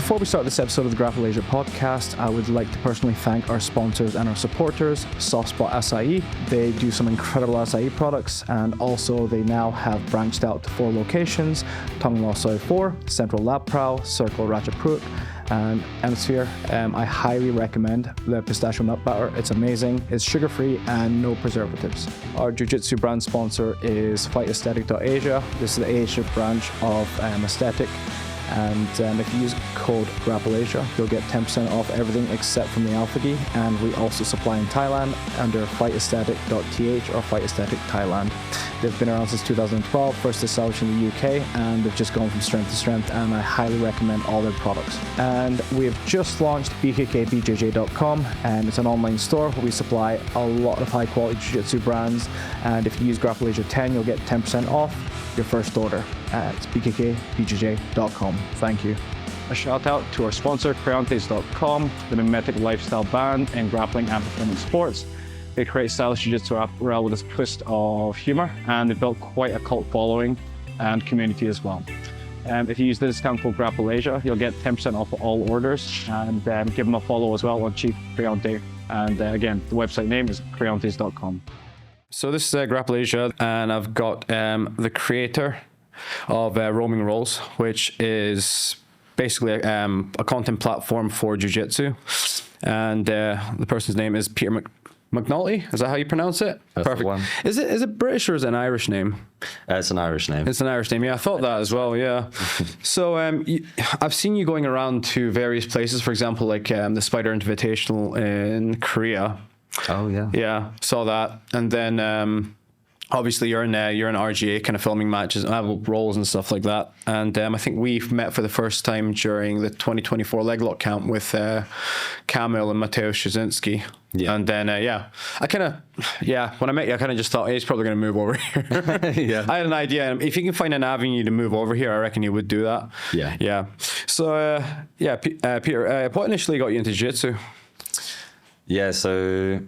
Before we start this episode of the Grapple Asia podcast, I would like to personally thank our sponsors and our supporters, Softspot Açaí. They do some incredible Açaí products, and also they now have branched out to 4 locations: Tonglao Soi 4, Central Lap Prau, Circle Ratchaprut, and Hemisphere. I highly recommend the pistachio nut batter. It's amazing. It's sugar-free and no preservatives. Our jiu-jitsu brand sponsor is FightAesthetic.Asia. This is the Asia branch of Aesthetic. And if you use code GRAPPLEASIA, you'll get 10% off everything except from the alpha gi. And we also supply in Thailand under FightAesthetic.th or Fight Aesthetic Thailand. They've been around since 2012, first established in the UK, and they've just gone from strength to strength, and I highly recommend all their products. And we've just launched bjjlifestyle.com, and it's an online store where we supply a lot of high quality jiu-jitsu brands, and if you use Grapple Asia 10, you'll get 10% off your first order at bjjlifestyle.com. Thank you. A shout out to our sponsor, creontes.com, the memetic lifestyle band in grappling and performance sports. They create stylish jiu-jitsu apparel with a twist of humor, and they built quite a cult following and community as well. If you use the discount code Grapple Asia, you'll get 10% off all orders, and give them a follow as well on Chief Creonte. And again, the website name is creontes.com. So this is Grapple Asia, and I've got the creator of Roaming Rolls, which is basically a content platform for jiu-jitsu. And the person's name is Peter Mcnulty. Is that how you pronounce it? That's perfect. The one. Is it British or is it an Irish name? It's an Irish name. It's an Irish name. Yeah, I thought that as well. Yeah. So I've seen you going around to various places. For example, like the Spider Invitational in Korea. Oh yeah. Yeah, saw that. And then obviously you're in RGA kind of filming matches, roles and stuff like that. And I think we've met for the first time during the 2024 leg lock camp with Kamil and Mateusz Szczynski. Yeah. And then when I met you, I kind of just thought, hey, he's probably going to move over here. Yeah. I had an idea. If you can find an avenue to move over here, I reckon you would do that. Yeah. Yeah. So Peter, what initially got you into jiu-jitsu? Yeah, so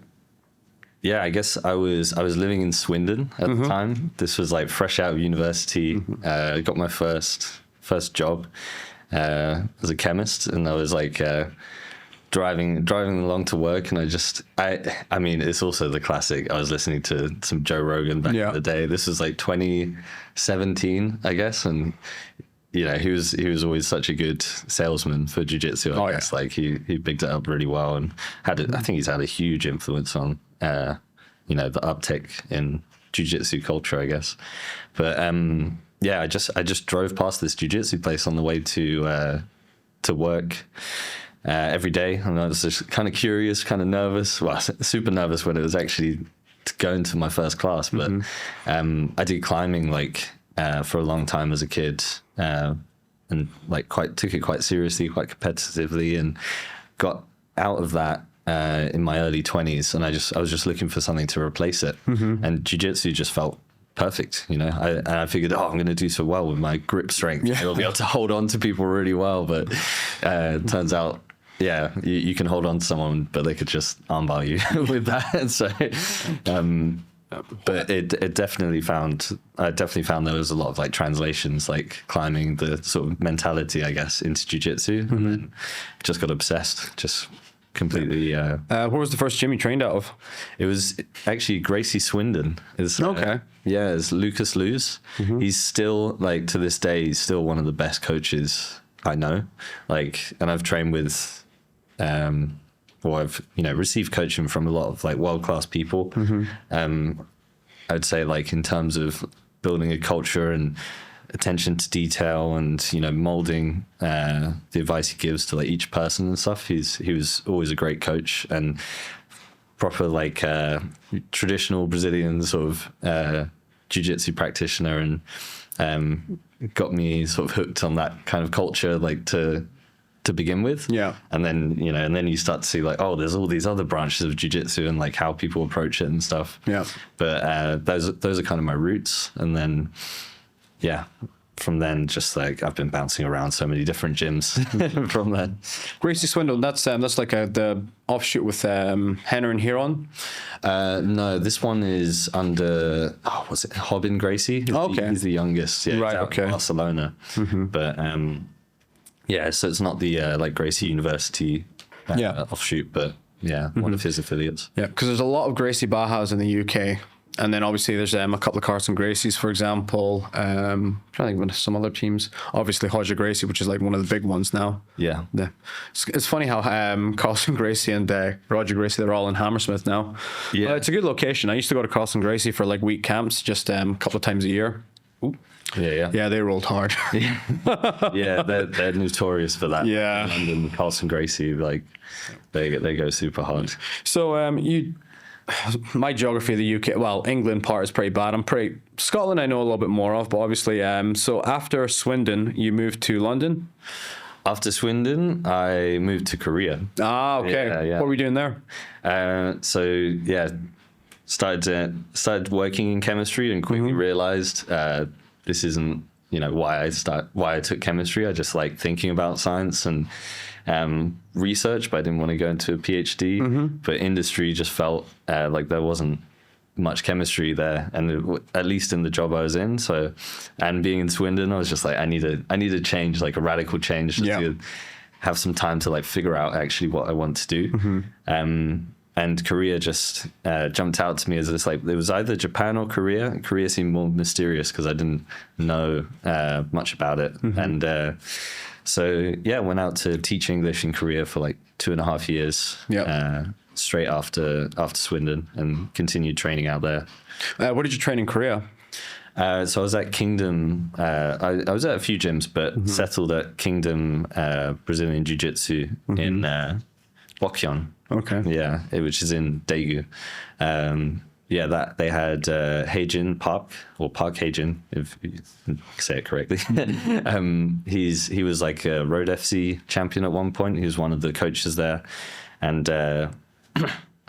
I guess I was living in Swindon at the time. This was like fresh out of university. I got my first job as a chemist, and I was like driving along to work, and I mean it's also the classic. I was listening to some Joe Rogan back in the day. This was like 2017, I guess, and you know, he was always such a good salesman for jiu-jitsu. I guess like he picked it up really well, and I think he's had a huge influence on the uptick in jiu-jitsu culture, I guess. But I just drove past this jiu-jitsu place on the way to work every day, and I was just kind of curious, kind of nervous. Well, super nervous when it was actually going to my first class. But I did climbing for a long time as a kid, and took it quite seriously, quite competitively, and got out of that in my early 20s, and I was just looking for something to replace it, and jiu-jitsu just felt perfect, you know. I figured, I'm going to do so well with my grip strength. I'll be able to hold on to people really well, but it turns out, you can hold on to someone, but they could just armbar you with that. So, but I definitely found there was a lot of like translations, like climbing, the sort of mentality, I guess, into jiu-jitsu, and then just got obsessed, just completely. Where was the first gym you trained out of? It was actually Gracie Swindon. It's Lucas Luz. He's still, like, to this day, he's still one of the best coaches I know. Like, and I've trained with, I've received coaching from a lot of like world-class people. I'd say, like, in terms of building a culture and attention to detail and molding the advice he gives to like each person and stuff, he was always a great coach and proper like traditional Brazilian sort of jiu-jitsu practitioner, and got me sort of hooked on that kind of culture, like to begin with. And then you start to see like, there's all these other branches of jiu-jitsu and like how people approach it and stuff. But those are kind of my roots. And then from then, just like I've been bouncing around so many different gyms from then. Gracie Swindon, that's like the offshoot with Henner and Huron. No, this one is under was it Hobin Gracie? He's the youngest. Yeah, right. Okay. Barcelona. But Yeah, so it's not the like Gracie University offshoot, but yeah, one of his affiliates. Yeah, because there's a lot of Gracie Bahas in the UK. And then obviously there's a couple of Carson Gracies, for example. I'm trying to think of some other teams. Obviously Hodger Gracie, which is like one of the big ones now. Yeah. It's funny how Carson Gracie and Roger Gracie, they're all in Hammersmith now. Yeah. It's a good location. I used to go to Carson Gracie for like week camps just a couple of times a year. Ooh. Yeah. Yeah, they rolled hard. Yeah, they're notorious for that. Yeah. London, Carson Gracie, like they go super hard. So my geography of the UK, well, England part is pretty bad. Scotland I know a little bit more of, but obviously, so after Swindon, you moved to London? After Swindon, I moved to Korea. Ah, okay. Yeah. What were you doing there? Started working in chemistry and quickly realized this isn't, why I took chemistry. I just like thinking about science and research, but I didn't want to go into a PhD. But industry just felt like there wasn't much chemistry there, and at least in the job I was in. So, and being in Swindon, I was just like, I need a change, like a radical change, to have some time to like figure out actually what I want to do. And Korea just jumped out to me as this, like, it was either Japan or Korea. Korea seemed more mysterious because I didn't know much about it. And so, went out to teach English in Korea for like 2.5 years, straight after Swindon, and continued training out there. What did you train in Korea? So I was at Kingdom. I was at a few gyms, but settled at Kingdom Brazilian Jiu-Jitsu in Bokyeon. Okay. Yeah, which is in Daegu. That they had Haejin Park, or Park Haejin, if you say it correctly. He was like a Road FC champion at one point. He was one of the coaches there, and oh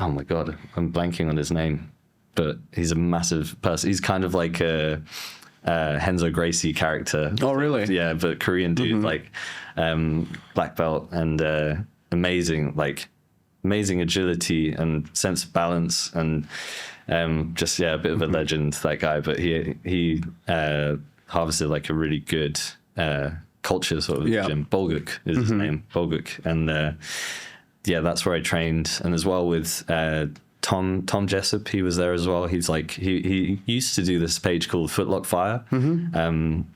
my god, I'm blanking on his name, but he's a massive person. He's kind of like a Henzo Gracie character. Oh, really? Yeah, but Korean dude, like black belt, and amazing agility and sense of balance, and just a bit of a legend, that guy. But he harvested like a really good culture sort of gym. Bulguk is his name, Bulguk, and that's where I trained, and as well with Tom Jessup, he was there as well. He's like, he used to do this page called Footlock Fire.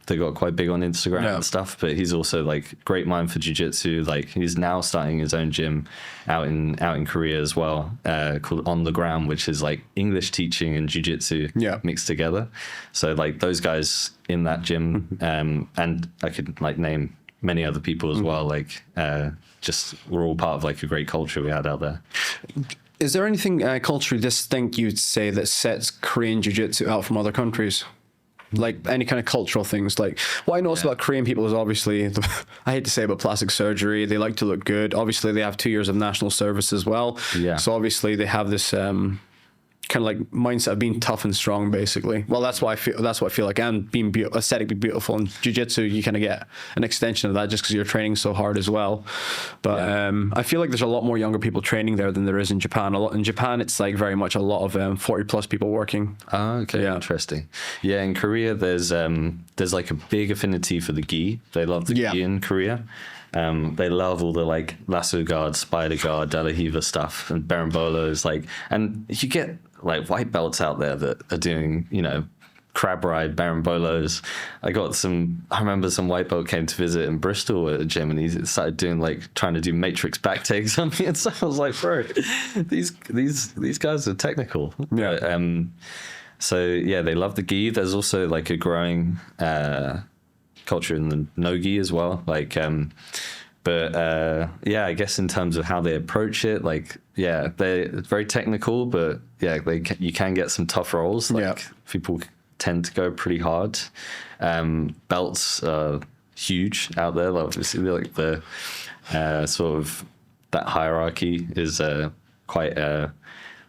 They got quite big on Instagram and stuff, but he's also like great mind for jiu-jitsu. Like, he's now starting his own gym out in Korea as well, called On the Ground, which is like English teaching and jiu-jitsu mixed together. So like those guys in that gym, and I could like name many other people as well. Like, just we're all part of like a great culture we had out there. Is there anything culturally distinct you'd say that sets Korean jiu-jitsu out from other countries? Like any kind of cultural things? Like, what I noticed about Korean people is obviously, I hate to say it, but plastic surgery. They like to look good. Obviously, they have 2 years of national service as well. Yeah. So obviously, they have this kind of like mindset of being tough and strong, basically. Well, that's what I feel like. And being aesthetically beautiful in jiu-jitsu, you kind of get an extension of that just because you're training so hard as well. But I feel like there's a lot more younger people training there than there is in Japan. In Japan, it's like very much a lot of 40 plus people working. Oh, okay. Yeah. Interesting. Yeah, in Korea, there's like a big affinity for the gi. They love the gi in Korea. They love all the like lasso guard, spider guard, De La Riva stuff, and berimbolos. Like, and you get like white belts out there that are doing, crab ride berimbolos. I remember some white belt came to visit in Bristol at a gym, and he started doing like trying to do matrix back takes on me and stuff. I was like, bro, these guys are technical. Yeah. They love the gi. There's also like a growing culture in the nogi as well. Like, I guess in terms of how they approach it, like, they're very technical, but you can get some tough rolls. Like, people tend to go pretty hard. Belts are huge out there. Like, obviously, like the sort of that hierarchy is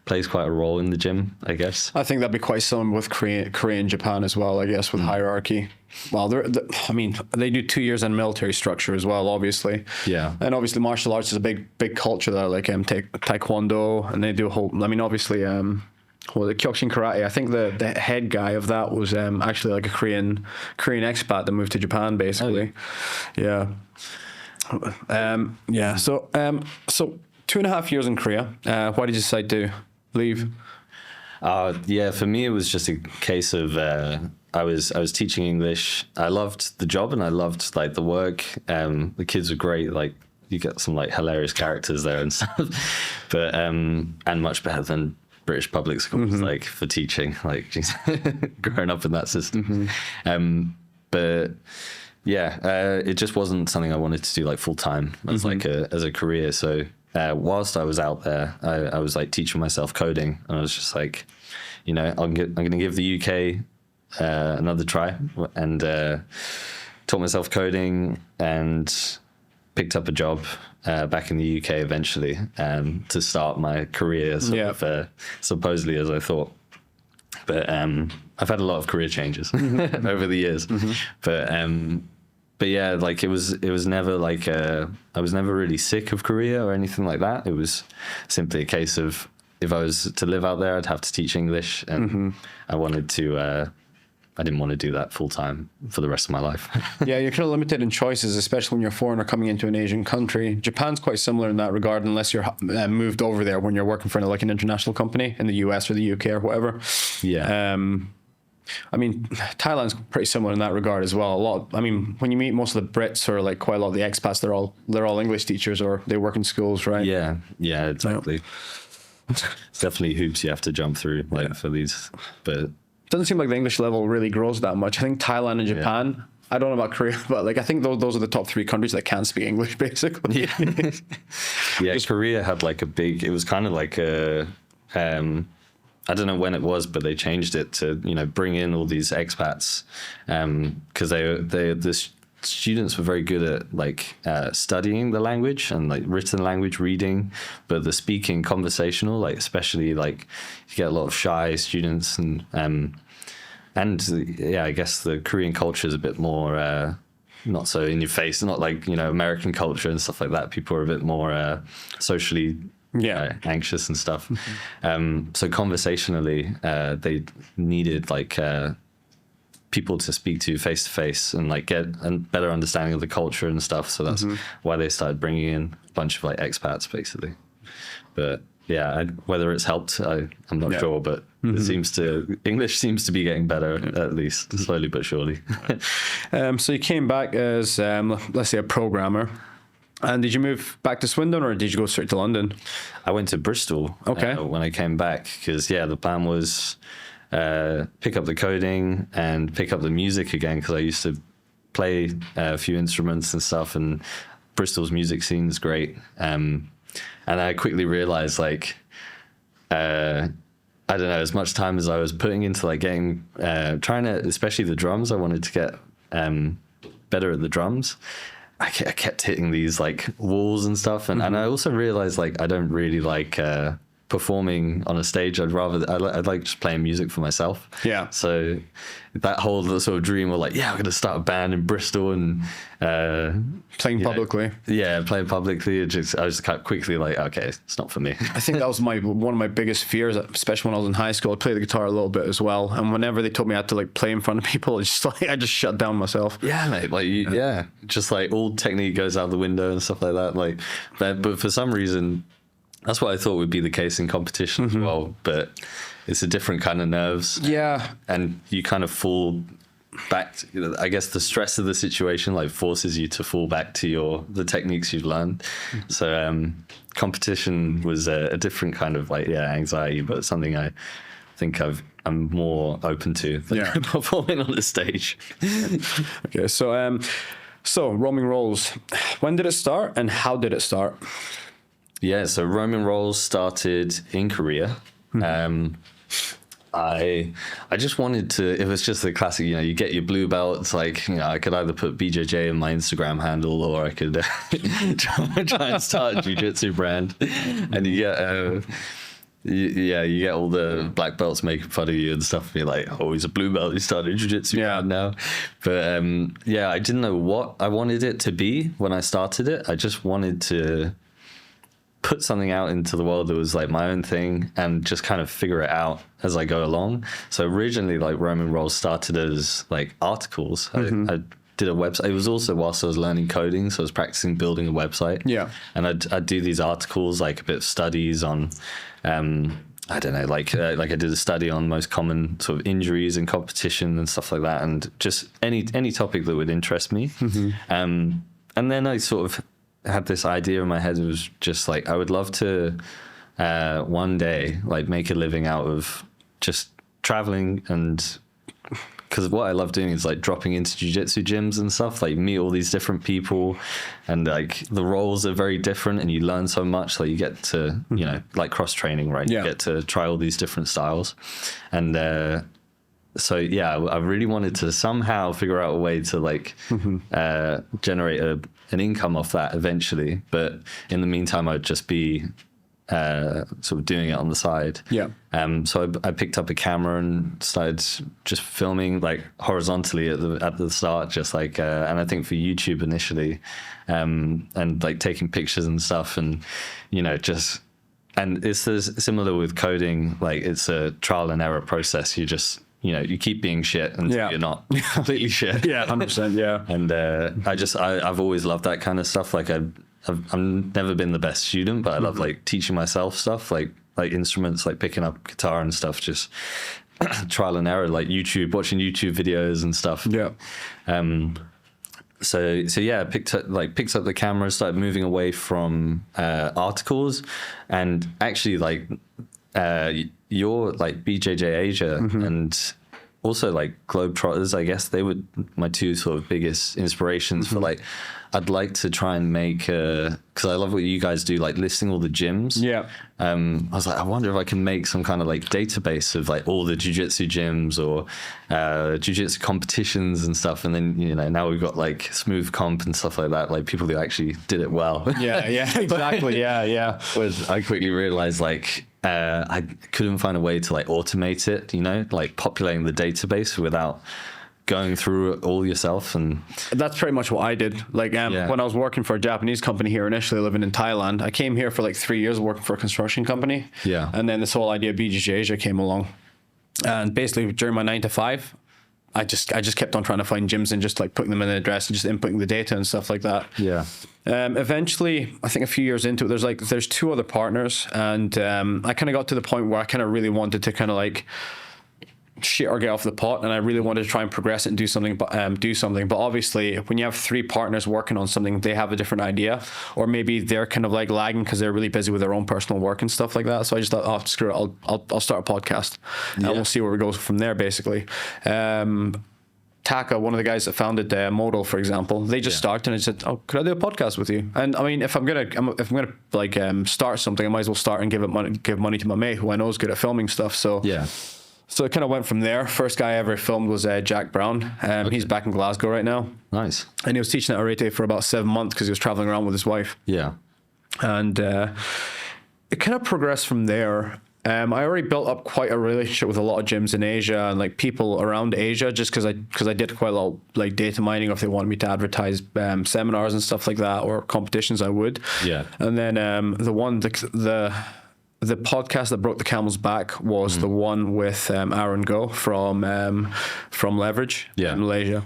plays quite a role in the gym, I guess. I think that'd be quite similar with Korea and Japan as well, I guess, with hierarchy. Well, they do 2 years in military structure as well, obviously. Yeah. And obviously martial arts is a big culture there, like taekwondo, and they do a whole, obviously, the Kyokushin karate. I think the head guy of that was actually like a Korean expat that moved to Japan, basically. Oh, yeah. Yeah. So 2.5 years in Korea. Why did you decide to leave? Yeah, for me, it was just a case of I was teaching English. I loved the job and I loved like the work. The kids were great. Like you get some like hilarious characters there and stuff, but and much better than British public schools, like for teaching, like growing up in that system. But yeah, it just wasn't something I wanted to do like full time as like as a career. So whilst I was out there, I was like teaching myself coding, and I was just like, you know, I'm going to give the UK another try, and taught myself coding and picked up a job back in the UK eventually to start my career supposedly as I thought. But I've had a lot of career changes over the years. But yeah, like it was never like I was never really sick of Korea or anything like that. It was simply a case of if I was to live out there, I'd have to teach English, and I didn't want to do that full time for the rest of my life. Yeah, you're kind of limited in choices, especially when you're a foreigner coming into an Asian country. Japan's quite similar in that regard, unless you're moved over there when you're working for like an international company in the US or the UK or whatever. Yeah. I mean, Thailand's pretty similar in that regard as well. When you meet most of the Brits or like quite a lot of the expats, they're all English teachers or they work in schools, right? Yeah, exactly. It's definitely hoops you have to jump through for these, but doesn't seem like the English level really grows that much. I think Thailand and Japan, I don't know about Korea, but like I think those are the top 3 countries that can speak English, basically. Yeah, Korea had like it was kind of like a, I don't know when it was, but they changed it to, you know, bring in all these expats because the students were very good at like studying the language and like written language reading, but the speaking conversational, like especially like you get a lot of shy students and I guess the Korean culture is a bit more not so in your face, not like, you know, American culture and stuff like that. People are a bit more socially anxious and stuff. So conversationally, they needed like people to speak to face to face and like get a better understanding of the culture and stuff. So that's why they started bringing in a bunch of like expats, basically. But yeah, whether it's helped, I'm not sure. But English seems to be getting better, at least slowly but surely. So you came back as let's say a programmer. And did you move back to Swindon or did you go straight to London? I went to Bristol when I came back because, the plan was pick up the coding and pick up the music again because I used to play a few instruments and stuff, and Bristol's music scene is great. And I quickly realized, like, I don't know, as much time as I was putting into like getting, trying to, especially the drums, I wanted to get better at the drums. I kept hitting these like walls and stuff, and I also realized like I don't really like performing on a stage. I'd like just playing music for myself. Yeah. So that whole sort of dream of like, I'm going to start a band in Bristol and playing publicly. Playing publicly. I was kind of quickly like, okay, it's not for me. I think that was one of my biggest fears, especially when I was in high school. I played the guitar a little bit as well, and whenever they told me I had to like play in front of people, I just shut down myself. Yeah, mate. Like, just like all technique goes out the window and stuff like that. Like, but for some reason, that's what I thought would be the case in competition as well. But it's a different kind of nerves. Yeah. And you kind of fall back to, I guess the stress of the situation like forces you to fall back to the techniques you've learned. So competition was a different kind of like, anxiety, but something I think I'm more open to than performing on the stage. Okay. So roaming rolls, when did it start and how did it start? Yeah, so roaming rolls started in Korea. I just wanted to, it was just the classic, you get your blue belt. It's like, I could either put BJJ in my Instagram handle or I could try and start a jiu-jitsu brand. And you get all the black belts making fun of you and stuff. And you're like, oh, he's a blue belt. He started jiu-jitsu now. But I didn't know what I wanted it to be when I started it. I just wanted to put something out into the world that was like my own thing and just kind of figure it out as I go along. So originally like roaming rolls started as like articles. I did a website. It was also whilst I was learning coding, so I was practicing building a website. Yeah. And I'd do these articles, like a bit of studies on, I don't know, like I did a study on most common sort of injuries in competition and stuff like that, and just any topic that would interest me. And then I sort of had this idea in my head. It was just like, I would love to one day like make a living out of just traveling, and because what I love doing is like dropping into jiu-jitsu gyms and stuff, like meet all these different people, and like the roles are very different, and you learn so much. Like you get to, you know, like cross training, right? Yeah. You get to try all these different styles. And so yeah, I really wanted to somehow figure out a way to like generate an income off that eventually. But in the meantime, I'd just be sort of doing it on the side. Yeah. So I picked up a camera and started just filming like horizontally at the start, just like, and I think for YouTube initially, and like taking pictures and stuff, and you know, just, and it's similar with coding. Like it's a trial and error process. You just, you know, you keep being shit until you're not completely shit. Yeah, 100%. Yeah. And I've always loved that kind of stuff. Like I've never been the best student, but I love like teaching myself stuff, like instruments, like picking up guitar and stuff, just trial and error, like watching YouTube videos and stuff. Yeah. So yeah, I picked up the camera, started moving away from articles, and actually like you're like BJJ Asia and also like Globetrotters, I guess they were my two sort of biggest inspirations for like, I'd like to try and make because I love what you guys do, like listing all the gyms. Yeah. I was like, I wonder if I can make some kind of like database of like all the jiu-jitsu gyms or jiu-jitsu competitions and stuff. And then, you know, now we've got like smooth comp and stuff like that, like people who actually did it well. Yeah, exactly. Yeah. Was I quickly realized like I couldn't find a way to like automate it, you know, like populating the database without going through it all yourself. And that's pretty much what I did. Like when I was working for a Japanese company here initially, living in Thailand, I came here for like 3 years working for a construction company. Yeah. And then this whole idea of BJJ Asia came along, and basically during my 9 to 5, I just kept on trying to find gyms and just like putting them in an address and just inputting the data and stuff like that. Yeah. Eventually, I think a few years into it, there's 2 other partners, and I kind of got to the point where I kind of really wanted to kind of like shit or get off the pot, and I really wanted to try and progress it and do something. But obviously, when you have 3 partners working on something, they have a different idea, or maybe they're kind of like lagging because they're really busy with their own personal work and stuff like that. So I just thought, oh, screw it, I'll start a podcast, and we'll see where we go from there. Basically, Taka, one of the guys that founded Modal, for example, they just started, and I said, "Oh, could I do a podcast with you?" And I mean, if I'm gonna like start something, I might as well start and give money to my mate who I know is good at filming stuff. So yeah. So it kind of went from there. First guy I ever filmed was Jack Brown. He's back in Glasgow right now. Nice. And he was teaching at Arete for about 7 months because he was traveling around with his wife. Yeah. And it kind of progressed from there. I already built up quite a relationship with a lot of gyms in Asia and like people around Asia, just because I did quite a lot of like data mining. If they wanted me to advertise seminars and stuff like that or competitions, I would. Yeah. And then the podcast that broke the camel's back was the one with Aaron Go from Leverage in Malaysia.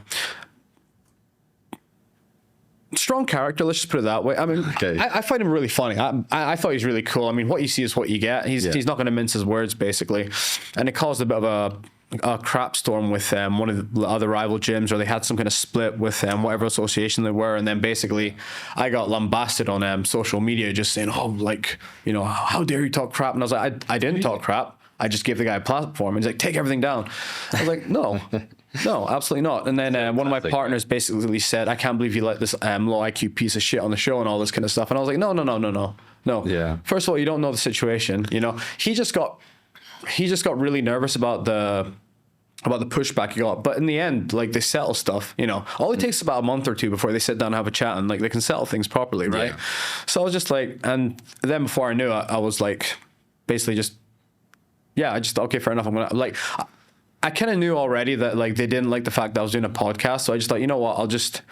Strong character, let's just put it that way. I mean, I find him really funny. I thought he's really cool. I mean, what you see is what you get. He's not going to mince his words, basically. And it caused a bit of a crap storm with one of the other rival gyms, or they had some kind of split with whatever association they were, and then basically I got lambasted on social media just saying, oh, like, you know, how dare you talk crap? And I was like, I didn't talk crap. I just gave the guy a platform. And he's like, take everything down. I was like, no, absolutely not. And then one of my partners basically said, I can't believe you let this low IQ piece of shit on the show and all this kind of stuff. And I was like, no. Yeah. First of all, you don't know the situation. You know, he just got really nervous about the pushback he got. But in the end, like, they settle stuff, you know. All it takes is about a month or 2 before they sit down and have a chat, and like they can settle things properly, right? Yeah. So I was just like, and then before I knew it, I was like, basically just, okay, fair enough. I'm gonna, like, I kind of knew already that like they didn't like the fact that I was doing a podcast. So I just thought, you know what, I'll just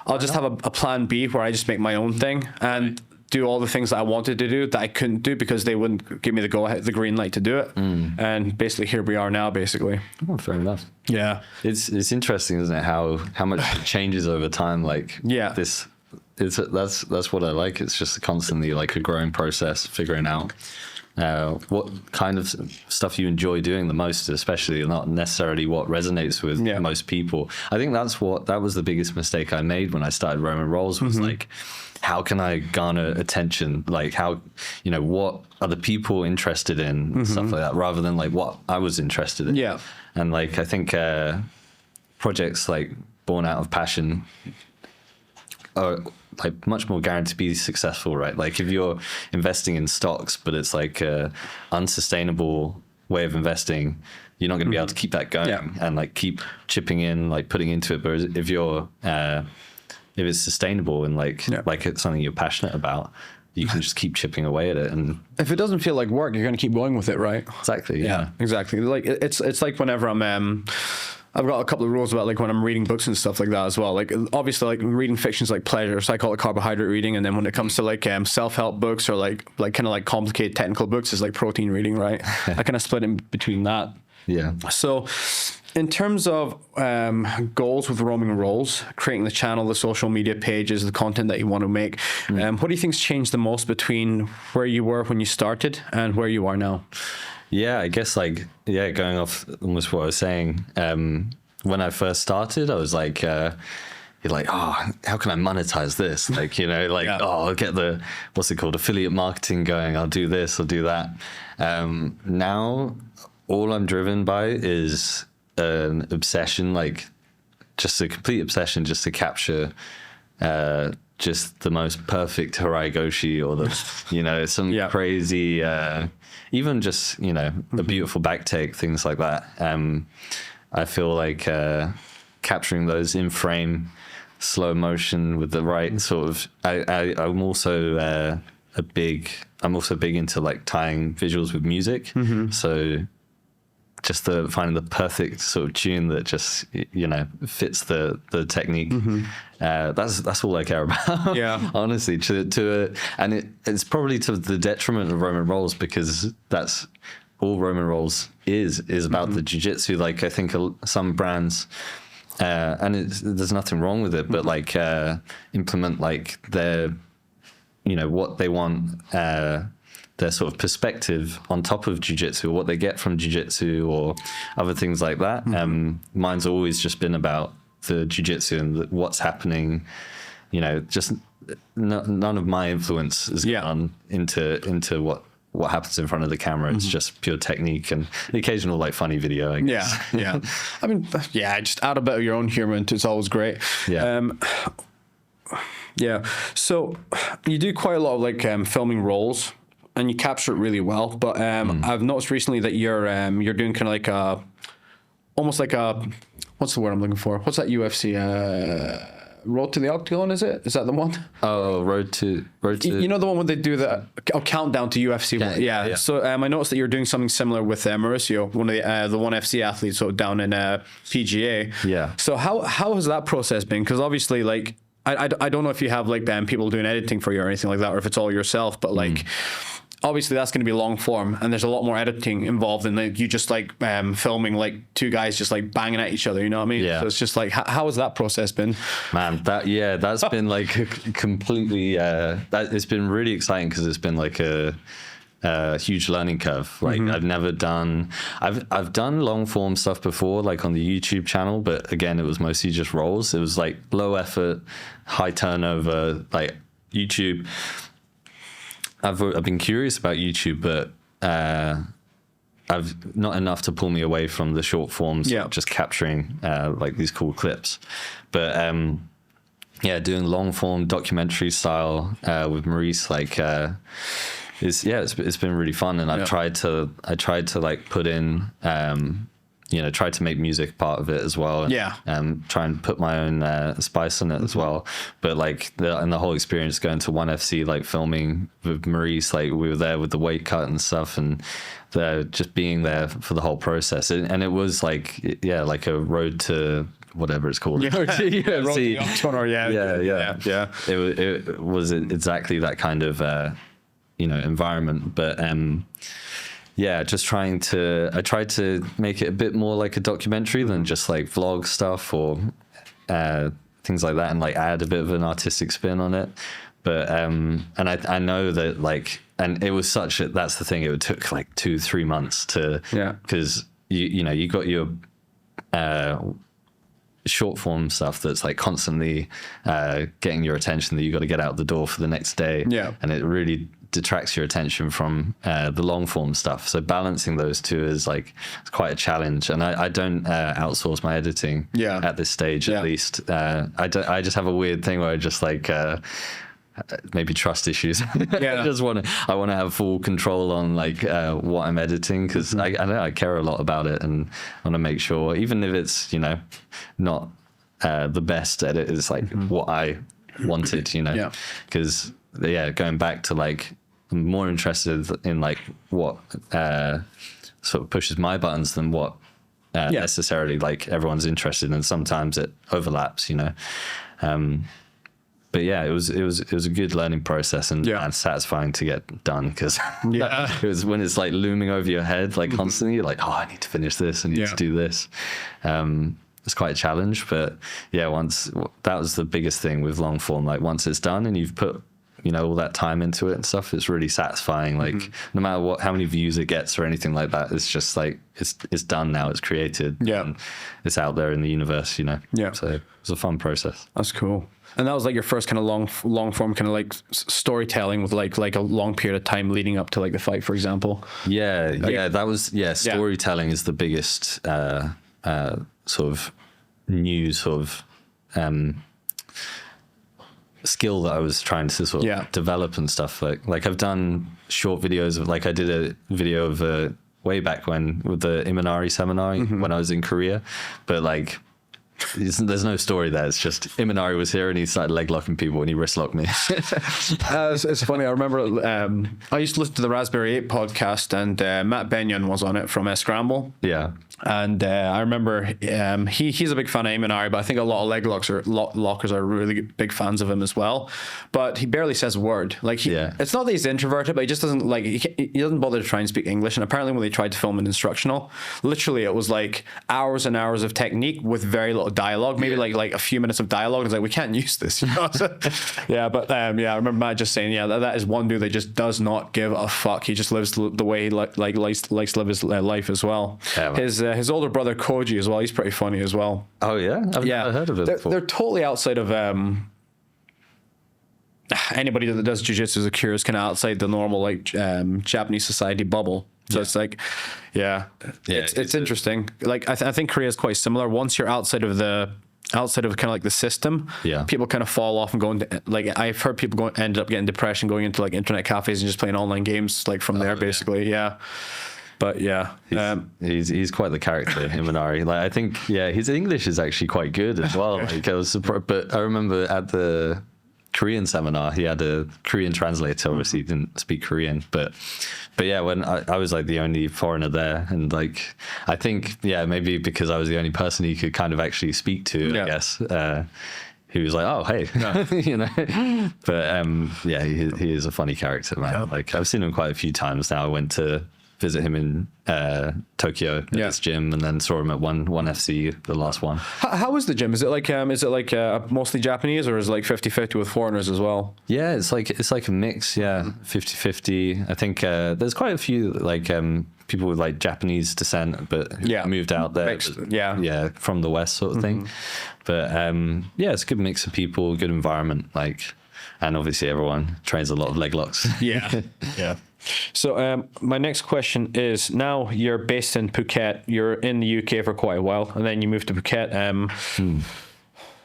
have a plan B where I just make my own thing. And do all the things that I wanted to do that I couldn't do because they wouldn't give me the green light to do it. And basically here we are now, basically. Oh, fair enough. Yeah. It's interesting, isn't it? How much it changes over time. Like that's what I like. It's just constantly like a growing process, figuring out what kind of stuff you enjoy doing the most, especially not necessarily what resonates with most people. I think that was the biggest mistake I made when I started Roman Rolls, was like, how can I garner attention? Like, how, what are the people interested in and stuff like that, rather than like what I was interested in. Yeah. And like, I think projects like born out of passion are like much more guaranteed to be successful, right? Like if you're investing in stocks, but it's like a unsustainable way of investing, you're not going to be able to keep that going and like keep chipping in, like putting into it. But if you're, if it's sustainable and like it's something you're passionate about, you can just keep chipping away at it. And if it doesn't feel like work, you're going to keep going with it, right? Exactly. Yeah, exactly. Like it's like whenever I've got a couple of rules about like when I'm reading books and stuff like that as well. Like obviously like reading fiction is like pleasure, so I call it carbohydrate reading. And then when it comes to like self-help books or like kind of like complicated technical books, is like protein reading, right? I kind of split in between that. Yeah. So in terms of goals with Roaming Rolls, creating the channel, the social media pages, the content that you want to make, what do you think's changed the most between where you were when you started and where you are now? Yeah, I guess going off almost what I was saying, when I first started, I was like, you're like, oh, how can I monetize this? Like, I'll get the, what's it called? Affiliate marketing going. I'll do this, I'll do that. Now all I'm driven by is an obsession, like just a complete obsession, just to capture, just the most perfect Haraigoshi or the, some crazy, even just, a beautiful back take, things like that. I feel like capturing those in frame, slow motion with the right sort of, I'm also big into like tying visuals with music. So just finding the perfect sort of tune that just, fits the technique. That's all I care about. Yeah. Honestly, and it's probably to the detriment of Roman Rolls, because that's all Roman Rolls is about the jiu-jitsu. Like I think some brands, and there's nothing wrong with it, but like implement like their, what they want, their sort of perspective on top of jiu-jitsu, or what they get from jiu-jitsu or other things like that. Mine's always just been about the jiu-jitsu and what's happening, just none of my influence has gone into what happens in front of the camera. It's just pure technique and the occasional like funny video, I guess. Yeah. I mean, just add a bit of your own humor into it's always great. So you do quite a lot of like filming rolls, and you capture it really well. But I've noticed recently that you're doing kind of like almost like what's the word I'm looking for? What's that UFC? Road to the Octagon, is it? Is that the one? Oh, Road to. You know the one where they do the countdown to UFC? Yeah. So I noticed that you're doing something similar with Mauricio, one of the ONE FC athletes, so down in PGA. Yeah. So how has that process been? Because obviously, like, I don't know if you have like people doing editing for you or anything like that, or if it's all yourself, but like. Obviously that's going to be long form, and there's a lot more editing involved than like you just like filming like two guys just like banging at each other, you know what I mean? Yeah. So it's just like, how has that process been? Man, that's been like completely, it's been really exciting, because it's been like a huge learning curve. Like I've done long form stuff before, like on the YouTube channel, but again, it was mostly just rolls. It was like low effort, high turnover, like YouTube. I've been curious about YouTube, but I've not enough to pull me away from the short forms, just capturing like these cool clips. But doing long form documentary style with Maurice, like it's been really fun, and I tried to like put in tried to make music part of it as well. And try and put my own spice on it as well. But like the whole experience going to ONE FC, like filming with Maurice, like we were there with the weight cut and stuff, and just being there for the whole process. And it was like, like a road to whatever it's called. UFC. Yeah. It was exactly that kind of environment, but yeah, just I tried to make it a bit more like a documentary than just like vlog stuff or things like that, and like add a bit of an artistic spin on it. But and I know that like, and it was that's the thing, it took like 2-3 months to, because you got your short form stuff that's like constantly getting your attention that you got to get out the door for the next day, and it really detracts your attention from the long form stuff. So balancing those two is like, it's quite a challenge, and I don't outsource my editing at this stage, at least. I just have a weird thing where I just like maybe trust issues. I want to have full control on like what I'm editing, because I know I care a lot about it, and want to make sure, even if it's not the best edit, it's like what I wanted, because going back to like, I'm more interested in like what sort of pushes my buttons than what necessarily like everyone's interested in. Sometimes it overlaps, but yeah, it was a good learning process, and satisfying to get done, because it was when it's like looming over your head like constantly, you're like, oh, I need to finish this, I need to do this. It's quite a challenge, but that was the biggest thing with long form. Like once it's done and you've put all that time into it and stuff, it's really satisfying. Like no matter how many views it gets or anything like that, it's just like it's done now, it's created, and it's out there in the universe, so it was a fun process. That's cool. And that was like your first kind of long form kind of like storytelling with like a long period of time leading up to like the fight, for example. That was storytelling is the biggest sort of new sort of skill that I was trying to sort of develop and stuff. Like I've done short videos of, like I did a video of way back when with the Imanari seminar when I was in Korea, but like there's no story there. It's just Imanari was here and he started leg locking people and he wrist locked me. It's funny. I remember I used to listen to the Raspberry 8 podcast, and Matt Benyon was on it from Scramble. Yeah. And I remember he's a big fan of Imanari, but I think a lot of leg lockers are really big fans of him as well. But he barely says a word. Like it's not that he's introverted, but he just doesn't like he doesn't bother to try and speak English. And apparently when they tried to film an instructional, literally it was like hours and hours of technique with very little dialogue, maybe like a few minutes of dialogue. It's like, we can't use this, but I remember Matt just saying, that is one dude that just does not give a fuck. He just lives the way he likes to live his life as well. His older brother Koji as well, he's pretty funny as well. Oh yeah? I've never heard of it before. They're totally outside of anybody that does jiu-jitsu is curious, kind of outside the normal like Japanese society bubble. So it's like, it's interesting. Like I think Korea is quite similar. Once you're outside of kind of like the system, people kind of fall off and go into, like I've heard people ended up getting depression, going into like internet cafes and just playing online games like from there basically. But he's quite the character, Imanari. Like I think his English is actually quite good as well. Like I was surprised, but I remember at the Korean seminar he had a Korean translator. Obviously he didn't speak Korean, but when I was like the only foreigner there, and like I think maybe because I was the only person he could kind of actually speak to, I guess he was like, oh hey, but he is a funny character, man. Like I've seen him quite a few times now. I went to visit him in Tokyo at his gym, and then saw him at one FC, the last one. How is the gym? Is it like mostly Japanese, or is it like 50-50 with foreigners as well? Yeah, it's like a mix. 50-50. I think there's quite a few like people with like Japanese descent, but who moved out there. From the West sort of thing. But it's a good mix of people, good environment, like, and obviously everyone trains a lot of leg locks. So my next question is, now you're based in Phuket, you're in the UK for quite a while, and then you moved to Phuket.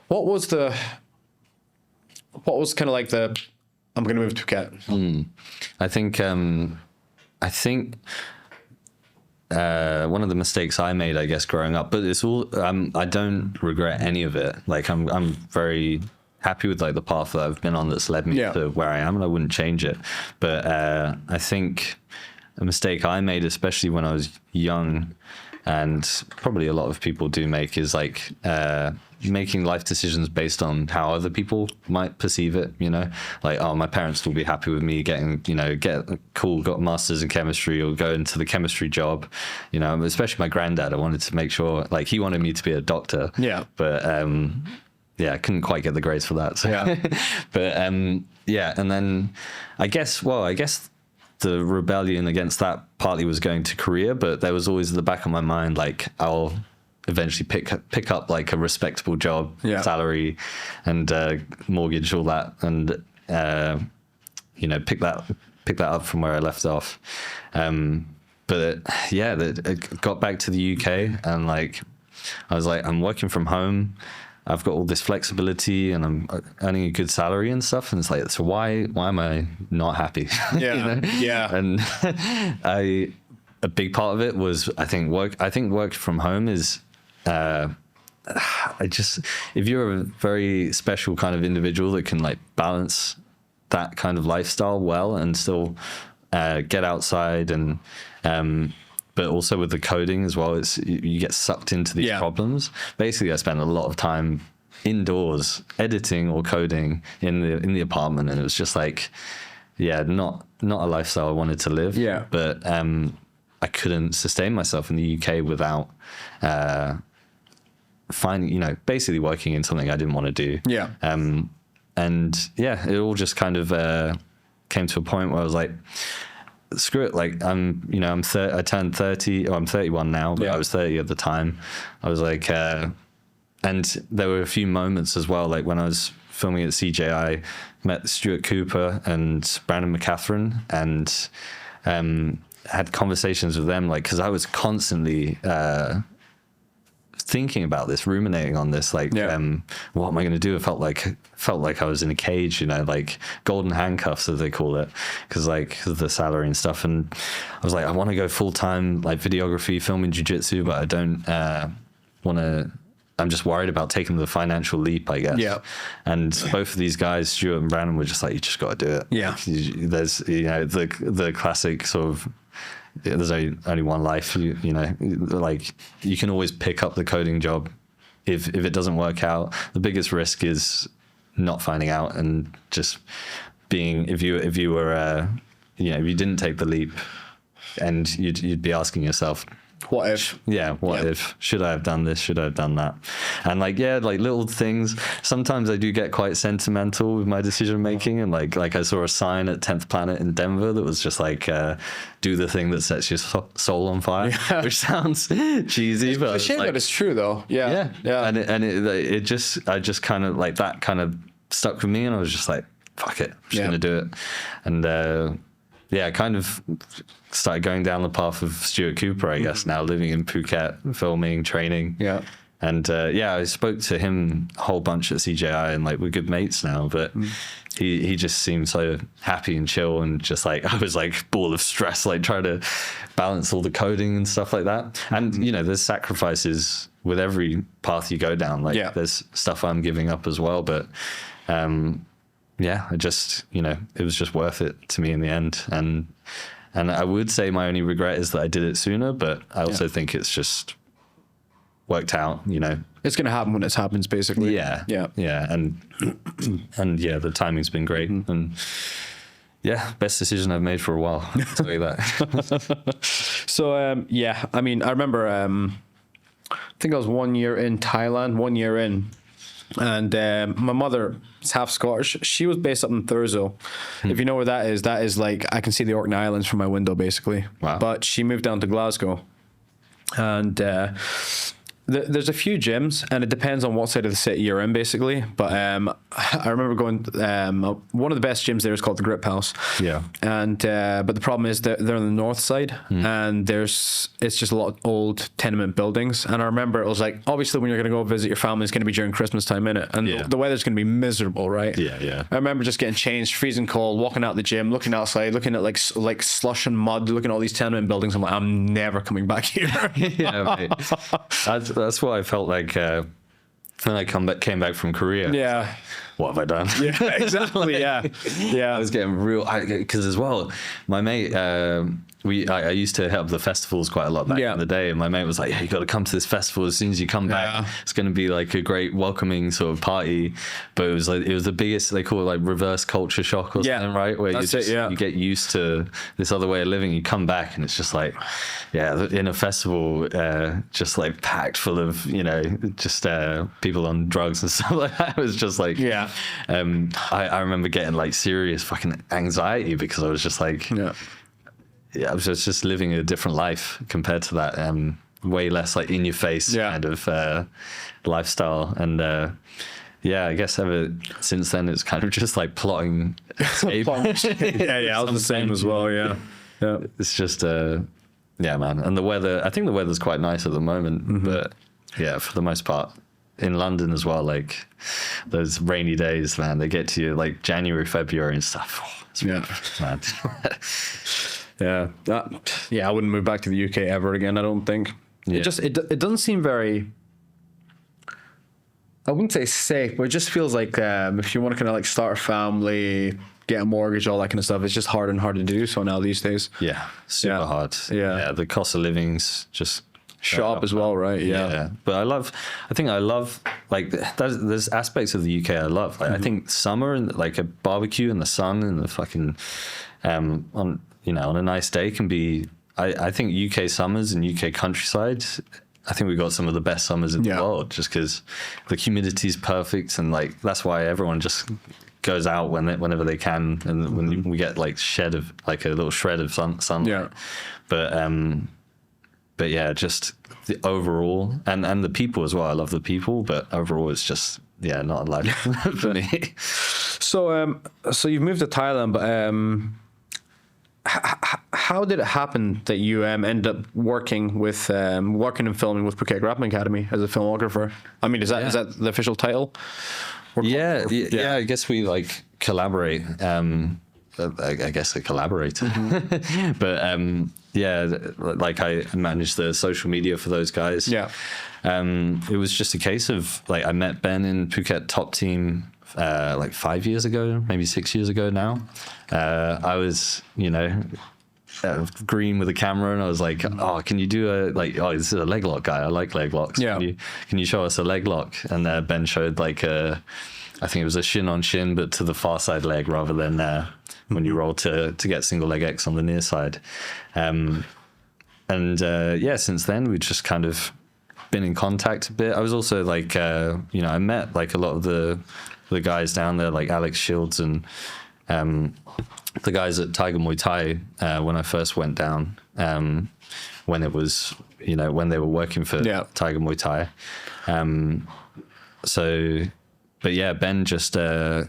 What was kind of like I'm going to move to Phuket? I think one of the mistakes I made, I guess, growing up, but it's all, I don't regret any of it. Like I'm very happy with like the path that I've been on that's led me to where I am, and I wouldn't change it. But I think a mistake I made, especially when I was young, and probably a lot of people do make, is like making life decisions based on how other people might perceive it, you know, like, oh, my parents will be happy with me getting, you know, got a master's in chemistry or go into the chemistry job, you know, especially my granddad. I wanted to make sure, like, he wanted me to be a doctor, but I couldn't quite get the grades for that, so. But and then I guess the rebellion against that partly was going to Korea, but there was always in the back of my mind, like, I'll eventually pick up like a respectable job, salary, and mortgage, all that, and you know, pick that up from where I left off. But it got back to the UK, and like I was like, I'm working from home, I've got all this flexibility, and I'm earning a good salary and stuff, and it's like, so why am I not happy? You know? And a big part of it was, I think work from home is if you're a very special kind of individual that can like balance that kind of lifestyle well and still get outside, and but also with the coding as well, you get sucked into these problems. Basically, I spent a lot of time indoors editing or coding in the apartment, and it was just like, not a lifestyle I wanted to live. But I couldn't sustain myself in the UK without finding, you know, basically working in something I didn't want to do. And it all just kind of came to a point where I was like, screw it. Like, I turned 30, or I'm 31 now, but I was 30 at the time. I was like, and there were a few moments as well, like when I was filming at CJI, met Stuart Cooper and Brandon McCaffrey, and had conversations with them, like, because I was constantly thinking about this, ruminating on this, like, what am I going to do? It felt like I was in a cage, you know, like golden handcuffs, as they call it, because like the salary and stuff. And I was like, I want to go full time, like videography, filming jiu-jitsu, but I don't want to. I'm just worried about taking the financial leap, I guess. And both of these guys, Stuart and Brandon, were just like, you just got to do it. There's, you know, the classic sort of, there's only one life, you know, like you can always pick up the coding job. If it doesn't work out, the biggest risk is not finding out, and just being, if you were, you know, if you didn't take the leap, and you'd be asking yourself, what if? What if? Should I have done this? Should I have done that? And like, like little things. Sometimes I do get quite sentimental with my decision making, and like I saw a sign at 10th Planet in Denver that was just like, do the thing that sets your soul on fire, which sounds cheesy, but it's a shame that it's true though. And it just kind of like that kind of stuck with me, and I was just like, fuck it, I'm just gonna do it. And I kind of started going down the path of Stuart Cooper, I guess, now living in Phuket, filming, training. And I spoke to him a whole bunch at CJI, and like we're good mates now, but he just seemed so happy and chill, and just like, I was like ball of stress, like trying to balance all the coding and stuff like that. And, you know, there's sacrifices with every path you go down. Like there's stuff I'm giving up as well, but I just, you know, it was just worth it to me in the end. And I would say my only regret is that I did it sooner, but I also think it's just worked out, you know. It's going to happen when it happens, basically. And the timing's been great. And best decision I've made for a while, I'll tell you that. So, I mean, I remember, I think I was 1 year in Thailand, and my mother is half Scottish. She was based up in Thurso. If you know where that is like, I can see the Orkney Islands from my window, basically. Wow. But she moved down to Glasgow. And there's a few gyms, and it depends on what side of the city you're in, basically. But I remember going, one of the best gyms there is called the Grip House. And but the problem is that they're on the north side, and it's just a lot of old tenement buildings. And I remember it was like, obviously when you're going to go visit your family, it's going to be during Christmas time, innit? And the weather's going to be miserable, right? I remember just getting changed, freezing cold, walking out the gym, looking outside, looking at like slush and mud, looking at all these tenement buildings. I'm like, I'm never coming back here. Mate. That's what I felt like when I came back from Korea. What have I done? Exactly. I was getting real, because as well, my mate, I used to help the festivals quite a lot back in the day, and my mate was like, "Yeah, you got to come to this festival as soon as you come back. It's going to be like a great welcoming sort of party." But it was the biggest. They call it like reverse culture shock or something, right? Where you get used to this other way of living. You come back and it's just like, in a festival, just like packed full of just people on drugs and stuff like that. It was just like, I remember getting like serious fucking anxiety because I was just like, I was just living a different life compared to that, way less like in your face kind of lifestyle. And I guess ever since then it's kind of just like plotting escape. I was the same as well. Yeah. It's just man. And the weather, I think the weather's quite nice at the moment, but for the most part in London as well, like those rainy days, man, they get to you like January, February and stuff. Man. I wouldn't move back to the UK ever again, I don't think. It doesn't seem very, I wouldn't say safe, but it just feels like if you want to kind of like start a family, get a mortgage, all that kind of stuff, it's just harder and harder to do so now these days. Super hard. The cost of living's just shot up as well, right? But I think I love like there's aspects of the UK I love. Like I think summer and like a barbecue in the sun and the fucking on a nice day can be, I think UK summers and UK countryside, I think we've got some of the best summers in the world just because the humidity is perfect, and like that's why everyone just goes out whenever they can, and when we get like a little shred of sunlight. But yeah, just the overall and the people as well. I love the people, but overall it's just not a life for me. So you've moved to Thailand, but how did it happen that you ended up working and filming with Phuket Grappling Academy as a filmographer? I mean, is that the official title? I guess we like collaborate. I guess I collaborate, but like I managed the social media for those guys. It was just a case of like I met Ben in Phuket top team like 5 years ago, maybe 6 years ago now. I was green with a camera, and I was like, "Oh, can you do this is a leg lock guy. I like leg locks. Can you show us a leg lock?" And Ben showed like I think it was a shin on shin, but to the far side leg rather than when you roll to get single leg X on the near side. Since then we've just kind of been in contact a bit. I was also like, I met like a lot of the guys down there, like Alex Shields and the guys at Tiger Muay Thai when I first went down, when it was, when they were working for Tiger Muay Thai. But yeah, Ben just I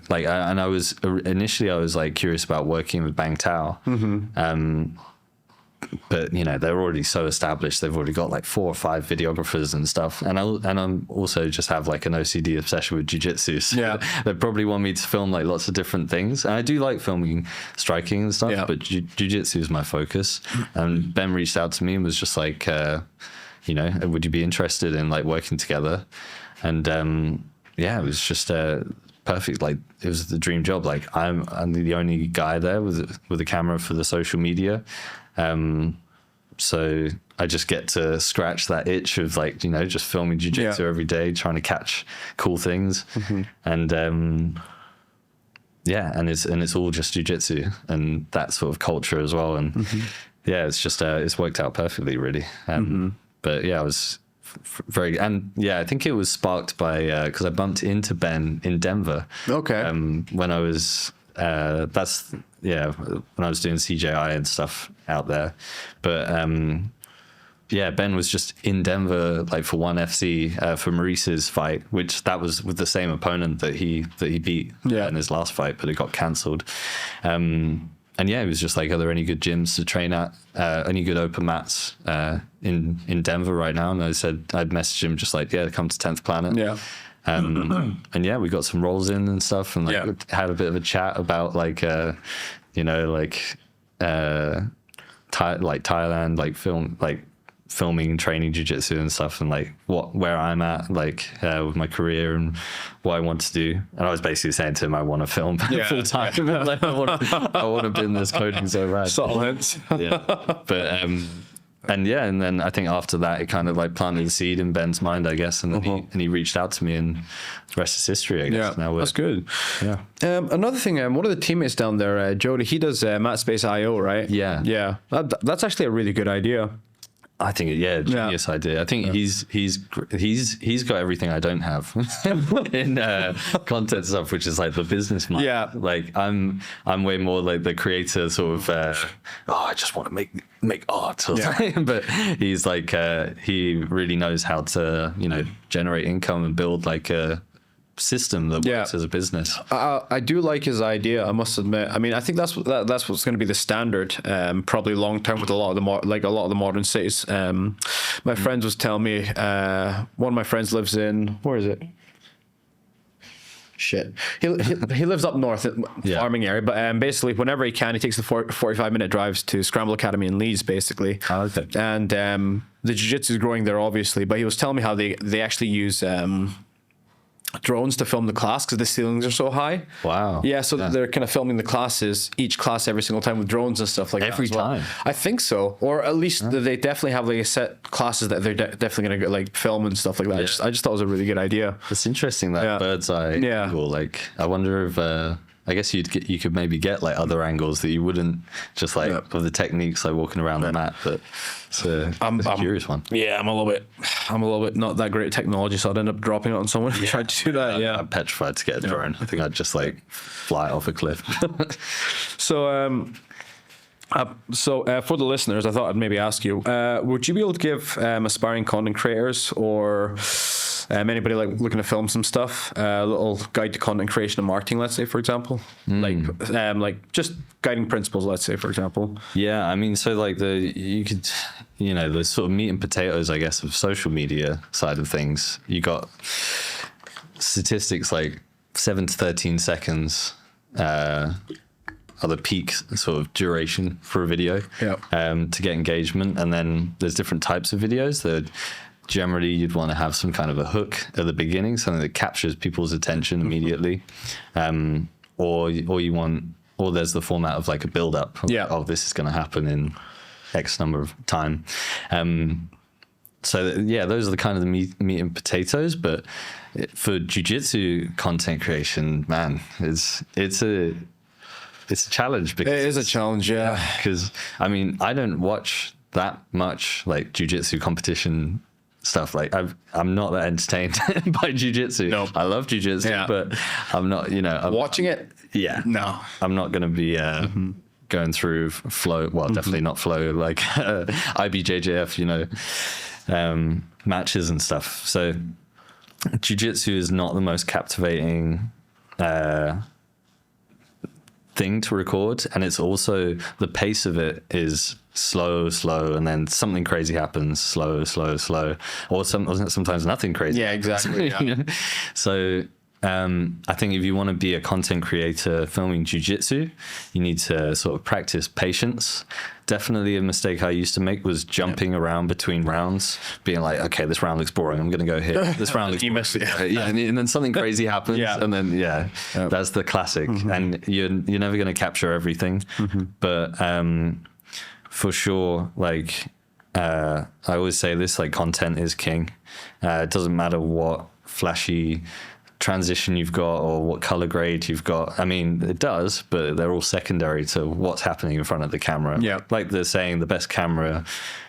was initially like curious about working with Bang Tao, but they're already so established. They've already got like 4 or 5 videographers and stuff. And I'm also just have like an OCD obsession with jiu-jitsu. So they probably want me to film like lots of different things. And I do like filming striking and stuff, but jiu-jitsu is my focus. And Ben reached out to me and was just like, would you be interested in like working together? And it was just perfect. Like it was the dream job. Like I'm the only guy there with a camera for the social media. So I just get to scratch that itch of like, just filming jiu-jitsu every day, trying to catch cool things. And, and it's all just jiu-jitsu and that sort of culture as well. And it's just, it's worked out perfectly really. But I was very, and I think it was sparked by, cause I bumped into Ben in Denver. Okay. When I was, when I was doing CJI and stuff out there. But Ben was just in Denver like for ONE FC for Maurice's fight, which that was with the same opponent that he beat in his last fight, but it got cancelled. He was just like, are there any good gyms to train at? Any good open mats in Denver right now? And I said, I'd message him just like, come to 10th Planet. We got some rolls in and stuff, and like had a bit of a chat about like Thailand, like film, like filming and training jiu-jitsu and stuff, and like where I'm at, like with my career and what I want to do. And I was basically saying to him, I want to film full time. Like, I want to be in this coding so bad. Subtle hints. Yeah, but and then I think after that it kind of like planted the seed in Ben's mind, I guess, and then he reached out to me, and the rest is history, I guess. Yeah, now that's good. Yeah. Another thing, one of the teammates down there, Jody, he does MatSpace.io, right? Yeah. Yeah. That's actually a really good idea. I think, genius idea. I think he's got everything I don't have in content stuff, which is like the business mind. Yeah. Like I'm way more like the creator sort of. I just want to make art or something. But he's like he really knows how to generate income and build like a system that works as a business. I do like his idea, I must admit. I mean, I think that's what's going to be the standard, probably long term with a lot of the modern cities. My friends was telling me, one of my friends lives in, where is it? Shit, he lives up north, farming area, but basically whenever he can, he takes the 45-minute drives to Scramble Academy in Leeds, basically. Oh, okay. And the jiu-jitsu is growing there, obviously, but he was telling me how they actually use drones to film the class because the ceilings are so high. Wow. Yeah, so they're kind of filming the classes, each class every single time with drones and stuff like every that. Every time? I think so. Or at least they definitely have like a set classes that they're definitely going to like film and stuff like that. Yeah. I just thought it was a really good idea. It's interesting that bird's eye angle. Like, I wonder if I guess you could maybe get like other angles that you wouldn't just like of the techniques like walking around the mat, but it's a curious one. Yeah, I'm a little bit not that great at technology, so I'd end up dropping it on someone who tried to do that. Yeah, I'm petrified to get a drone. I think I'd just like fly off a cliff. So for the listeners, I thought I'd maybe ask you, would you be able to give aspiring content creators or anybody like looking to film some stuff, a little guide to content creation and marketing, let's say, for example, like just guiding principles, let's say, for example? Yeah, I mean, so like the sort of meat and potatoes, I guess, of social media side of things. You got statistics like 7 to 13 seconds are the peak sort of duration for a video to get engagement, and then there's different types of videos that. Generally, you'd want to have some kind of a hook at the beginning, something that captures people's attention immediately, or there's the format of like a build-up. Oh, this is going to happen in X number of time. So those are the kind of the meat and potatoes. But for jiu-jitsu content creation, man, it's a challenge. Because it is a challenge, yeah. Because I mean, I don't watch that much like jiu-jitsu competition stuff. Like I'm not that entertained by jiu-jitsu. Nope. I love jiu-jitsu, but I'm not, I'm watching it. Yeah. No. I'm not going to be going through flow. Well, definitely not flow like IBJJF, matches and stuff. So jiu-jitsu is not the most captivating thing to record, and it's also the pace of it is slow, and then something crazy happens, slow, or sometimes nothing crazy. Yeah, exactly. Yeah. So I think if you want to be a content creator filming jiu-jitsu, you need to sort of practice patience. Definitely a mistake I used to make was jumping around between rounds, being like, okay, this round looks boring, I'm going to go here. This round looks boring. And then something crazy happens, and then that's the classic. And you're never going to capture everything, but for sure, like I always say this, like content is king. It doesn't matter what flashy transition you've got or what color grade you've got. I mean, it does, but they're all secondary to what's happening in front of the camera. Yeah. Like they're saying, the best camera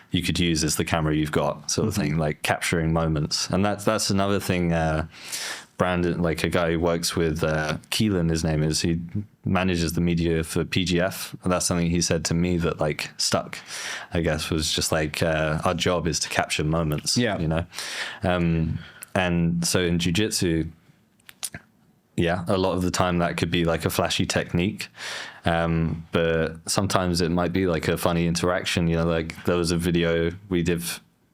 you could use is the camera you've got, sort of thing, like capturing moments. And that's another thing. Brandon, like a guy who works with Keelan, his name is, he manages the media for PGF. And that's something he said to me that like stuck, I guess, was just like our job is to capture moments, and so in jiu-jitsu, a lot of the time that could be like a flashy technique, but sometimes it might be like a funny interaction. Like there was a video we did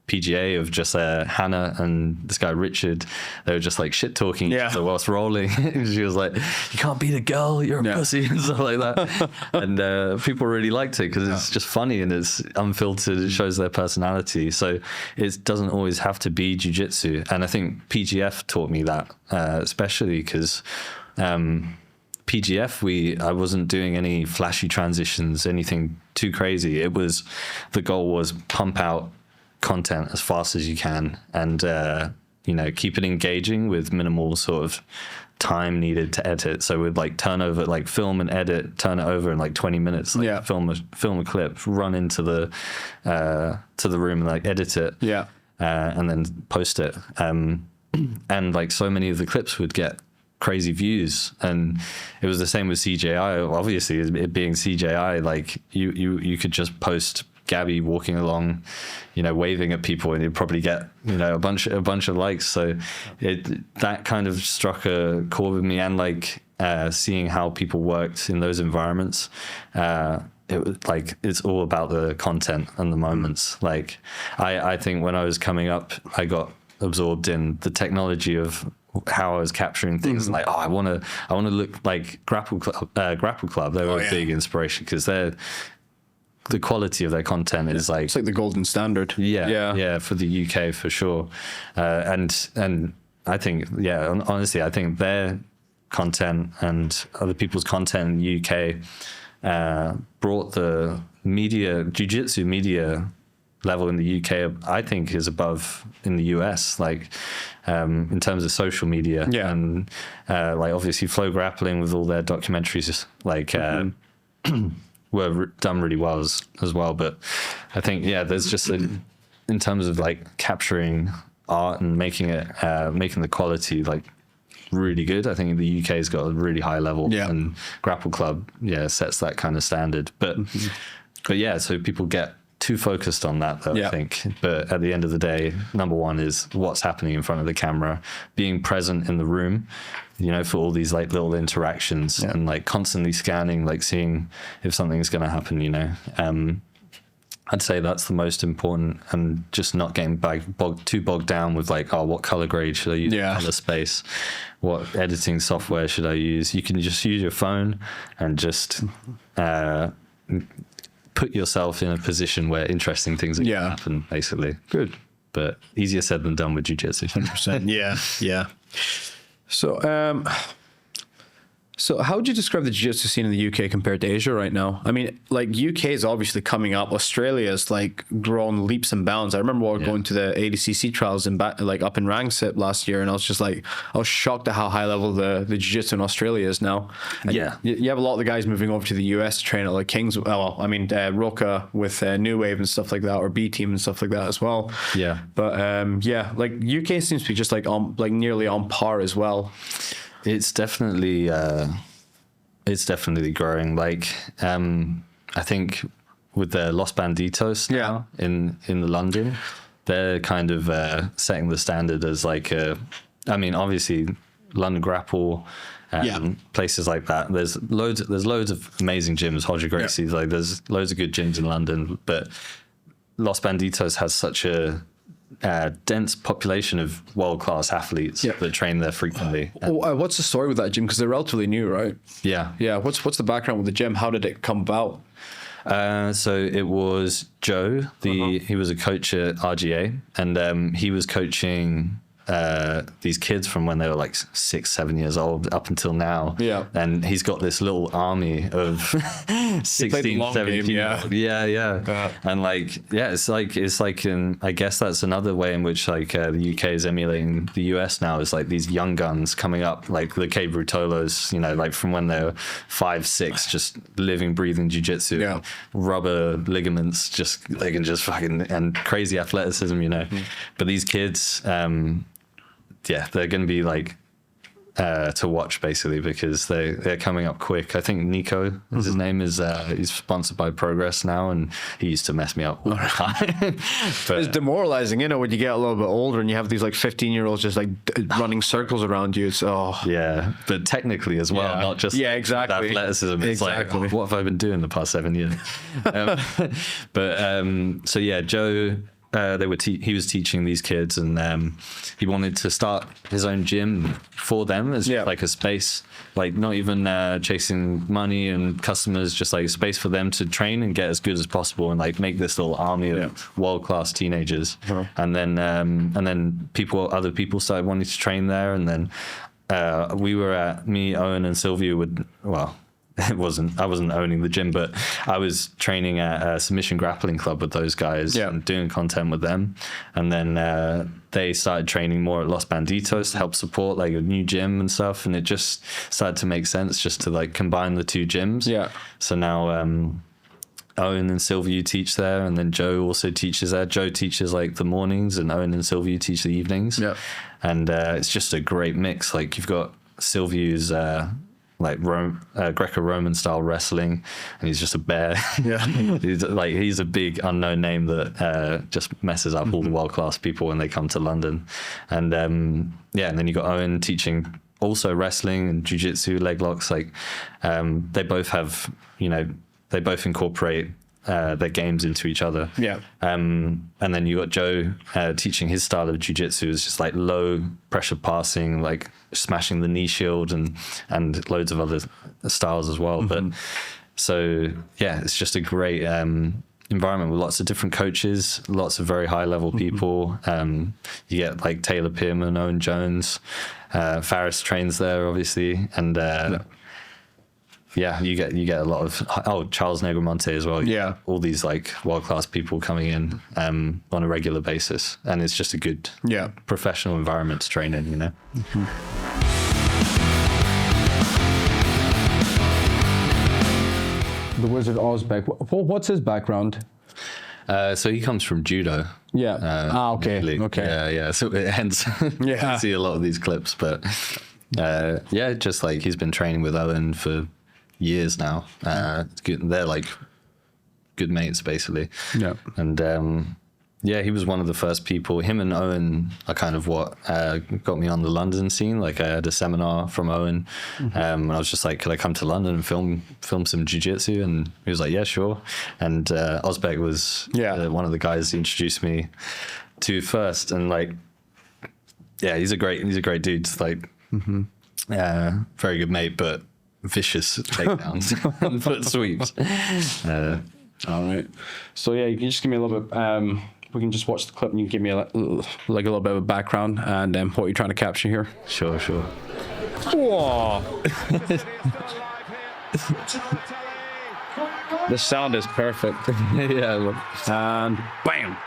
PGA of just Hannah and this guy Richard. They were just like shit talking each other whilst rolling. She was like, "You can't beat a girl, you're a pussy," and stuff like that. And people really liked it because it's just funny and it's unfiltered. It shows their personality. So it doesn't always have to be jiu-jitsu. And I think PGF taught me that, especially because PGF, I wasn't doing any flashy transitions, anything too crazy. The goal was pump out content as fast as you can and, keep it engaging with minimal sort of time needed to edit. So we'd like turn over, like film and edit, turn it over in like 20 minutes, like film a clip, run into the room and like edit it. Yeah. And then post it. And like so many of the clips would get crazy views, and it was the same with CJI. Obviously, it being CJI, like you could just post Gabby walking along, waving at people, and you'd probably get a bunch of likes. So that kind of struck a chord with me, and like seeing how people worked in those environments. It was like it's all about the content and the moments. Like I think when I was coming up, I got absorbed in the technology of how I was capturing things. Like, I want to look like Grapple Club. They were a big inspiration because the quality of their content is like, it's like the golden standard. Yeah, for the UK for sure. And I think, honestly, I think their content and other people's content in the UK brought the jiu-jitsu media level in the UK, I think, is above in the US, like in terms of social media. And like obviously Flow Grappling with all their documentaries like were done really well as well. But I think there's just in terms of like capturing art and making the quality like really good. I think the UK's got a really high level, and Grapple Club sets that kind of standard. But so people get too focused on that though, I think. But at the end of the day, number one is what's happening in front of the camera, being present in the room, for all these like little interactions and like constantly scanning, like seeing if something's going to happen, I'd say that's the most important, and just not getting too bogged down with like, what color grade should I use? Color space, what editing software should I use? You can just use your phone and just put yourself in a position where interesting things are going to happen, basically. Good. But easier said than done with jiu-jitsu. 100%. Yeah. So how would you describe the jiu-jitsu scene in the UK compared to Asia right now? I mean, like UK is obviously coming up. Australia's like grown leaps and bounds. I remember going to the ADCC trials up in Rangsit last year, and I was shocked at how high level the jiu-jitsu in Australia is now. And you have a lot of the guys moving over to the US to train at like Roca with New Wave and stuff like that, or B Team and stuff like that as well. Yeah. But like UK seems to be just like nearly on par as well. It's definitely growing. Like, I think with the Los Banditos now in London, they're kind of setting the standard as like obviously London Grapple, places like that. There's loads of amazing gyms. Hodger Gracie's, like there's loads of good gyms in London, but Los Banditos has such a dense population of world-class athletes that train there frequently. What's the story with that gym? Because they're relatively new, right? Yeah. What's the background with the gym? How did it come about? So it was Joe. He was a coach at RGA, and he was coaching these kids from when they were like 6-7 years old up until now. And he's got this little army of 16, 17. And it's like I guess that's another way in which like the UK is emulating the US now, is like these young guns coming up, like the K Brutolos, like from when they were 5-6, just living, breathing jiu-jitsu, rubber ligaments, they can just fucking, and crazy athleticism, But these kids, they're going to be like to watch basically, because they're coming up quick. I think Nico is his name, is he's sponsored by Progress now, and he used to mess me up all the time. But, it's demoralizing, when you get a little bit older and you have these like 15-year-olds just like running circles around you. It's but technically as well, not just exactly athleticism. It's like, what have I been doing the past 7 years? Joe he was teaching these kids, and he wanted to start his own gym for them as like a space, like not even chasing money and customers, just like a space for them to train and get as good as possible, and like make this little army of world-class teenagers. And then other people started wanting to train there, and then me, Owen, and Sylvia I wasn't owning the gym, but I was training at a submission grappling club with those guys and doing content with them. And then they started training more at Los Banditos to help support like a new gym and stuff. And it just started to make sense just to like combine the two gyms. Yeah. So now Owen and Sylvia teach there, and then Joe also teaches there. Joe teaches like the mornings, and Owen and Sylvia teach the evenings. Yeah. And it's just a great mix. Like you've got Sylvia's like Greco-Roman style wrestling, and he's just a bear. Yeah. he's a big unknown name that just messes up all the world-class people when they come to London. And and then you got Owen teaching also wrestling and jiu-jitsu, leg locks. Like they both have, they both incorporate their games into each other. Yeah. And then you got Joe teaching his style of jiu-jitsu is just like low pressure passing, like smashing the knee shield, and loads of other styles as well. But so yeah, it's just a great environment with lots of different coaches, lots of very high level people. You get like Taylor Pearman, Owen Jones, Faris trains there obviously, and yeah, you get a lot of Charles Negromonte as well. Yeah, all these like world class people coming in on a regular basis, and it's just a good professional environment to train in. The Wizard Ozbek. What's his background? So he comes from judo. Yeah. Okay. Okay. Yeah. So hence, I see a lot of these clips, but just like he's been training with Owen for years now. They're like good mates basically. Yeah. And he was one of the first people. Him and Owen are kind of what got me on the London scene. Like I had a seminar from Owen, and I was just like, could I come to London and film some jiu-jitsu? And he was like, yeah, sure. And Ozbek was one of the guys he introduced me to first. And like, yeah, he's a great dude. Like, very good mate, but vicious takedowns and foot sweeps. All right. So yeah, you can just give me a little bit. We can just watch the clip and you can give me a little bit of a background and what you're trying to capture here. Sure. Whoa. The sound is perfect. Yeah. Look. And bam.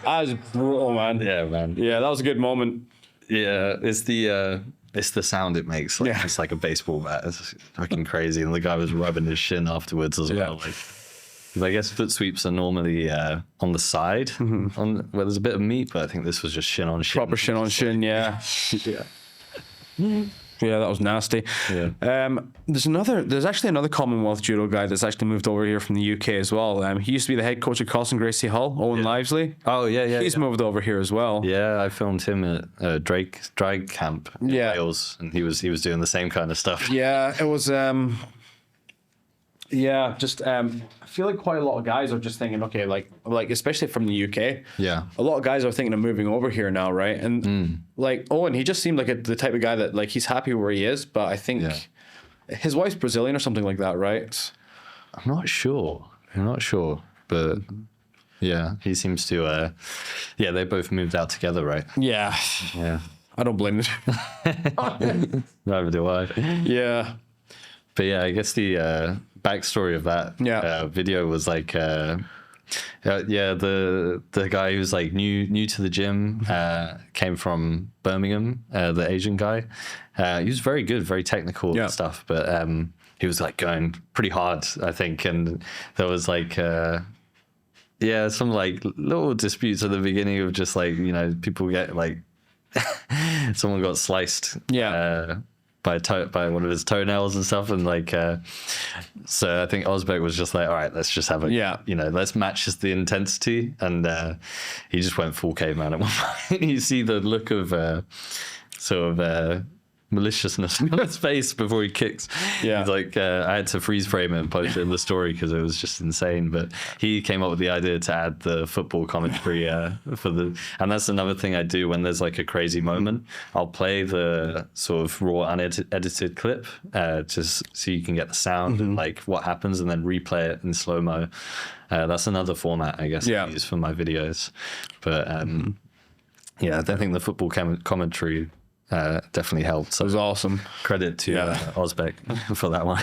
That was brutal, man. Yeah, man. Yeah, that was a good moment. Yeah, it's the sound it makes. Like, it's like a baseball bat. It's fucking crazy. And the guy was rubbing his shin afterwards as well. Like, 'cause I guess foot sweeps are normally on the side, where there's a bit of meat, but I think this was just shin on shin. Proper shin on shin, yeah. Yeah, that was nasty. Yeah. There's actually another Commonwealth judo guy that's actually moved over here from the UK as well. He used to be the head coach at Carlson Gracie Hall, Owen Livesley. Oh yeah. He's moved over here as well. Yeah, I filmed him at Drag Camp in Wales, and he was doing the same kind of stuff. Yeah, it was. I feel like quite a lot of guys are just thinking, okay, like especially from the UK. Yeah. A lot of guys are thinking of moving over here now, right? And like Owen, he just seemed like the type of guy that like he's happy where he is, but I think his wife's Brazilian or something like that, right? I'm not sure, but yeah, he seems to. They both moved out together, right? Yeah. Yeah. I don't blame them. Neither do I. Yeah. But yeah, I guess the backstory of that video was like, the guy who's like new to the gym came from Birmingham, the Asian guy. He was very good, very technical stuff, but he was like going pretty hard, I think, and there was like some like little disputes at the beginning of just like people get like someone got sliced. Yeah. By one of his toenails and stuff, and like so I think Ozbek was just like, all right, let's just have a let's match just the intensity, and he just went full caveman at one point. You see the look of maliciousness on his face before he kicks. Yeah. He's like, I had to freeze frame it and post it in the story because it was just insane. But he came up with the idea to add the football commentary and that's another thing I do when there's like a crazy moment. I'll play the sort of raw unedited clip just so you can get the sound and like what happens, and then replay it in slow-mo. That's another format, I guess, I use for my videos. But yeah, I don't think the football commentary definitely helped. So It was awesome. credit to Ozbek for that one.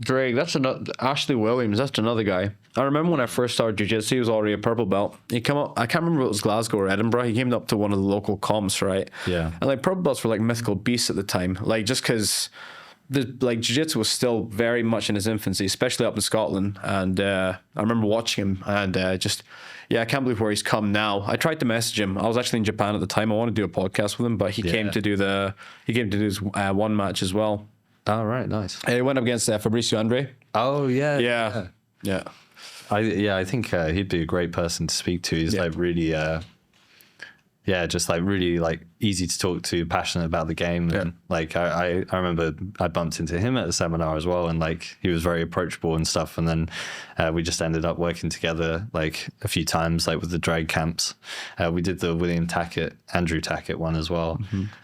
Drake, that's another. Ashley Williams, that's another guy. I remember when I first started jiu-jitsu, he was already a purple belt. He came up, I can't remember if it was Glasgow or Edinburgh. He came up to one of the local comps, right? Yeah. And like purple belts were like mythical beasts at the time. Like just because like jiu-jitsu was still very much in its infancy, especially up in Scotland. And I remember watching him and I can't believe where he's come now. I tried to message him. I was actually in Japan at the time. I wanted to do a podcast with him, but he came to do his one match as well. Oh, right. Nice. He went up against Fabricio Andre. Oh, yeah. Yeah. I think he'd be a great person to speak to. He's like really, just like really like easy to talk to, passionate about the game. And like, I remember I bumped into him at a seminar as well. And like, he was very approachable and stuff. And then we just ended up working together like a few times, like with the drag camps. We did the Andrew Tackett one as well.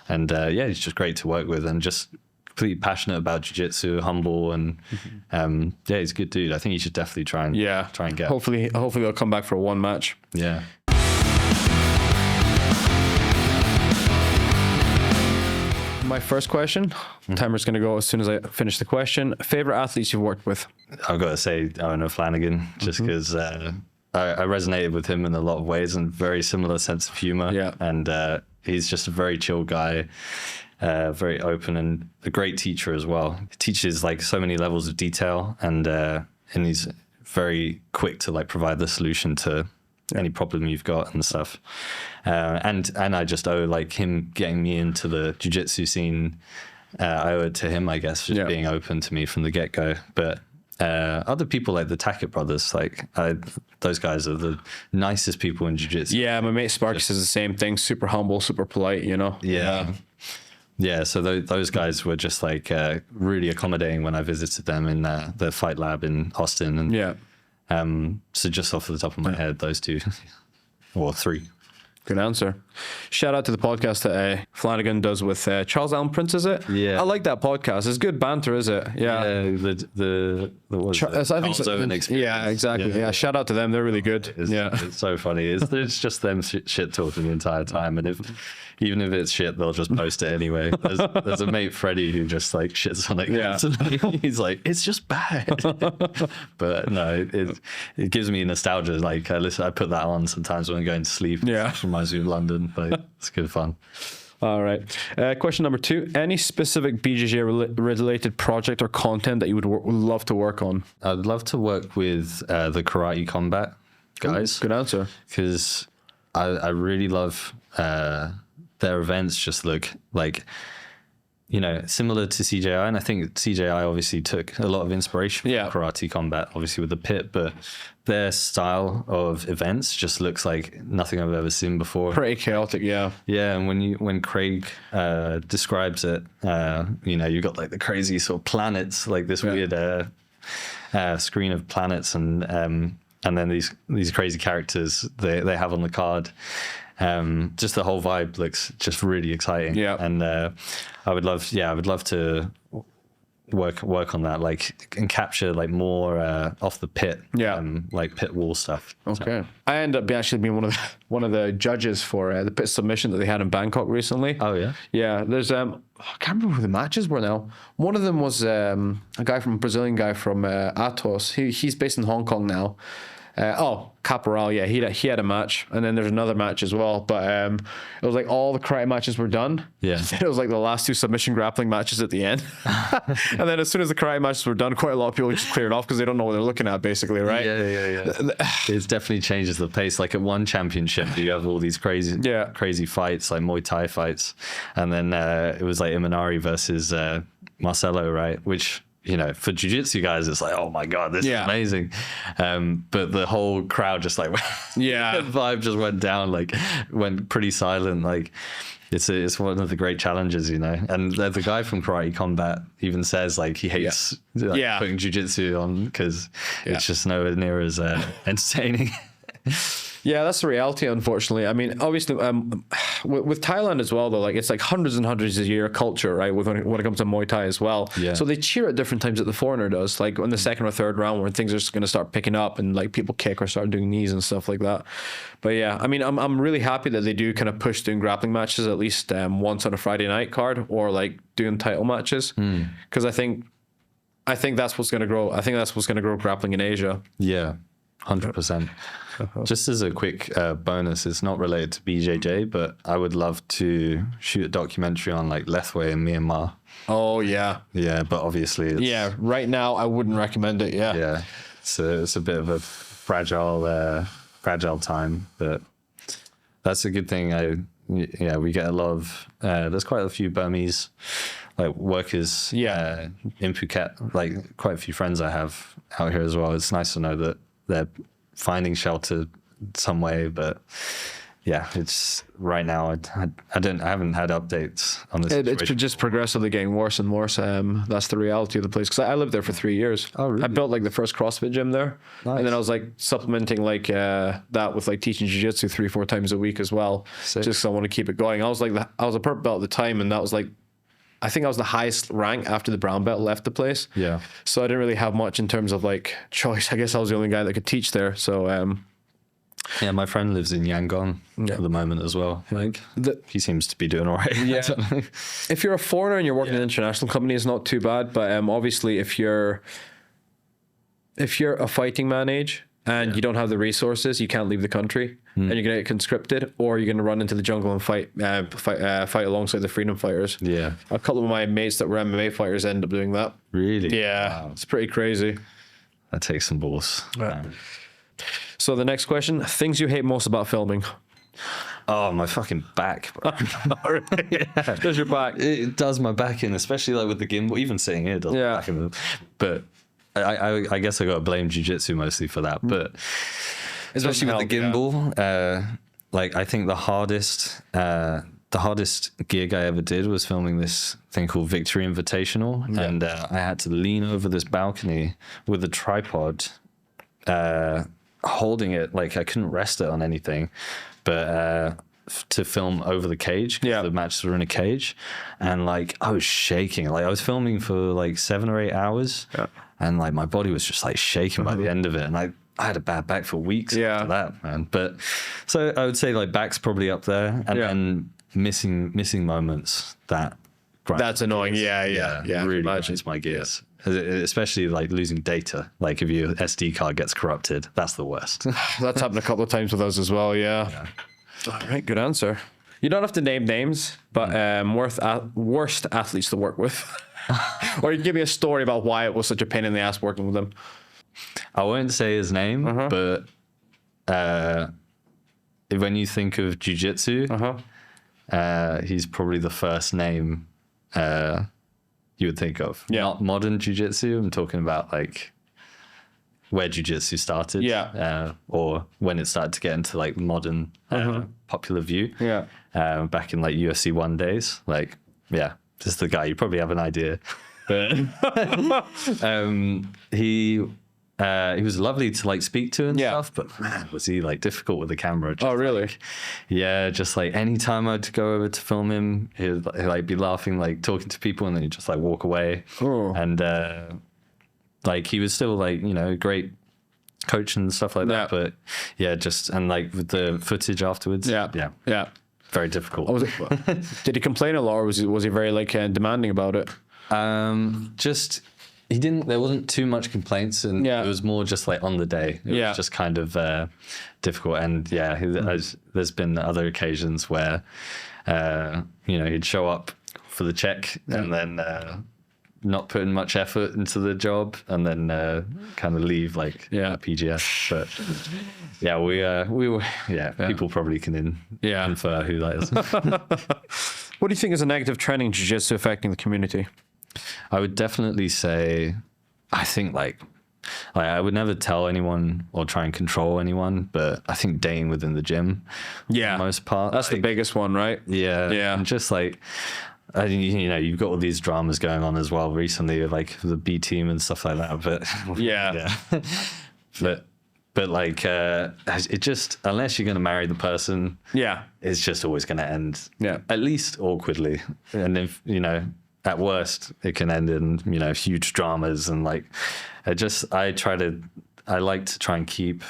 And he's just great to work with and just completely passionate about jiu-jitsu, humble, and he's a good dude. I think you should definitely try and get. Hopefully they'll come back for one match. Yeah. My first question, timer's going to go as soon as I finish the question. Favorite athletes you've worked with? I've got to say Owen O'Flanagan, just because I resonated with him in a lot of ways and very similar sense of humor. Yeah. And he's just a very chill guy. Very open and a great teacher as well. He teaches like so many levels of detail and he's very quick to like provide the solution to any problem you've got and stuff. And I just owe like him getting me into the jiu-jitsu scene. I owe it to him, I guess, just being open to me from the get-go. But other people like the Tackett brothers, like those guys are the nicest people in jiu-jitsu. Yeah, my mate Sparks says the same thing. Super humble, super polite, you know? Yeah, so those guys were just like really accommodating when I visited them in the Fight Lab in Austin. And so just off the top of my head, those two, or three. Good answer. Shout out to the podcast that Flanagan does with Charles Allen Prince, is it? Yeah. I like that podcast. It's good banter, is it? Yeah. Charles Owen Experience. Yeah, exactly. Yeah. Shout out to them. They're really good. It's so funny. It's just them shit talking the entire time. And even if it's shit, they'll just post it anyway. There's a mate, Freddie, who just like shits on it. Yeah. He's like, it's just bad. But no, it gives me nostalgia. Like I put that on sometimes when I'm going to sleep. Yeah. It reminds me of London. Like, it's good fun. All right. Question number 2. Any specific BJJ related project or content that you would love to work on? I'd love to work with the Karate Combat guys. Ooh, good answer. Because I really love their events. Just look like, you know, similar to CJI. And I think CJI obviously took a lot of inspiration from Karate Combat, obviously with the pit, but their style of events just looks like nothing I've ever seen before. Pretty chaotic, yeah. Yeah, and when Craig describes it, you know, you got like the crazy sort of planets, like this weird screen of planets, and then these crazy characters they have on the card. Just the whole vibe looks just really exciting. Yeah, and I would love to work on that, like, and capture like more off the pit, like pit wall stuff. Okay. I ended up actually being one of the judges for the pit submission that they had in Bangkok recently. Oh yeah. Yeah. There's I can't remember who the matches were now. One of them was a Brazilian guy from Atos. He's based in Hong Kong now. Caporal, yeah, he had a match, and then there's another match as well. But it was like all the karate matches were done. Yeah, it was like the last 2 submission grappling matches at the end. And then as soon as the karate matches were done, quite a lot of people just cleared off because they don't know what they're looking at, basically, right? Yeah. It definitely changes the pace. Like at one championship, you have all these crazy fights, like Muay Thai fights, and then it was like Imanari versus Marcelo, right? Which, you know, for jiu-jitsu guys, it's like, oh my God, this is amazing. But the whole crowd just like, the vibe just went down, like went pretty silent. Like, it's one of the great challenges, you know. And the guy from Karate Combat even says like he hates putting jiu-jitsu on because it's just nowhere near as entertaining. Yeah, that's the reality, unfortunately. I mean, obviously, with Thailand as well, though, like it's like hundreds and hundreds a year culture, right? When it comes to Muay Thai as well. Yeah. So they cheer at different times that the foreigner does, like in the second or third round when things are just going to start picking up and like people kick or start doing knees and stuff like that. But yeah, I mean, I'm really happy that they do kind of push doing grappling matches at least once on a Friday night card or like doing title matches because I think that's what's going to grow. I think that's what's going to grow grappling in Asia. Yeah. 100%. Just as a quick bonus, it's not related to BJJ, but I would love to shoot a documentary on like Lethwei in Myanmar. Oh yeah, yeah, but obviously, right now I wouldn't recommend it. Yeah, so it's a bit of a fragile time, but that's a good thing. We get a lot of there's quite a few Burmese like workers in Phuket, like quite a few friends I have out here as well. It's nice to know that they're finding shelter some way, but yeah, it's right now. I haven't had updates on this. It's just progressively getting worse and worse. That's the reality of the place. Because I lived there for 3 years. Oh, really? I built like the first CrossFit gym there, Nice. and then I was like supplementing like that with like teaching jiu-jitsu 3-4 times a week as well. Sick. Just 'cause I want to keep it going. I was a purple belt at the time, and that was like, I think I was the highest rank after the brown belt left the place. Yeah. So I didn't really have much in terms of like choice. I guess I was the only guy that could teach there. So Yeah, my friend lives in Yangon at the moment as well. Like he seems to be doing all right. Yeah. If you're a foreigner and you're working in an international company, it's not too bad. But obviously, if you're a fighting man age and you don't have the resources, you can't leave the country, and you're gonna get conscripted, or you're gonna run into the jungle and fight alongside the freedom fighters. Yeah. A couple of my mates that were MMA fighters end up doing that. Really? Yeah, Wow. it's pretty crazy. That takes some balls. Yeah. So the next question: things you hate most about filming? Oh, my fucking back, bro. Does your back? It does my back in, especially like with the gimbal. Even sitting here does my back in. But I guess I got to blame jiu-jitsu mostly for that. But especially with the gimbal, like I think the hardest gig I ever did was filming this thing called Victory Invitational, and I had to lean over this balcony with a tripod, holding it like I couldn't rest it on anything, but to film over the cage. The matches were in a cage, and like I was shaking. Like I was filming for like 7 or 8 hours, and like my body was just like shaking by the end of it, and I had a bad back for weeks after that, man. But so I would say like back's probably up there, and then missing moments that's annoying. Yeah. Really grinds my gears. Especially like losing data. Like if your SD card gets corrupted, that's the worst. That's happened a couple of times with us as well. Yeah. All right, good answer. You don't have to name names, but worst athletes to work with, or you can give me a story about why it was such a pain in the ass working with them. I won't say his name, but when you think of jiu-jitsu, he's probably the first name you would think of. Not modern jiu-jitsu. I'm talking about like where jiu-jitsu started. Or when it started to get into like modern popular view. Back in like UFC 1 days. Like, just the guy. You probably have an idea. But he was lovely to like speak to and stuff, but man, was he like difficult with the camera. Oh, really? Just like anytime I'd go over to film him, he'd like be laughing, like talking to people, and then he'd just like walk away. And like he was still like, you know, great coach and stuff like that, but and like with the footage afterwards, very difficult. Did he complain a lot, or was he very like demanding about it? He didn't. There wasn't too much complaints, and it was more just like on the day. It was just kind of difficult, and there's been other occasions where he'd show up for the check and then not putting much effort into the job, and then kind of leave like a PGS. But we were people probably can infer who that is. What do you think is a negative trend in jiu-jitsu affecting the community? I would definitely say, I think like like, I would never tell anyone or try and control anyone, but I think dating within the gym, for the most part, that's the biggest one, right? Yeah. And just like, you know, you've got all these dramas going on as well recently, like the B team and stuff like that. But Yeah. but like, it just, unless you're going to marry the person, it's just always going to end, at least awkwardly. And if, you know, at worst, it can end in, you know, huge dramas. And like, I like to try and keep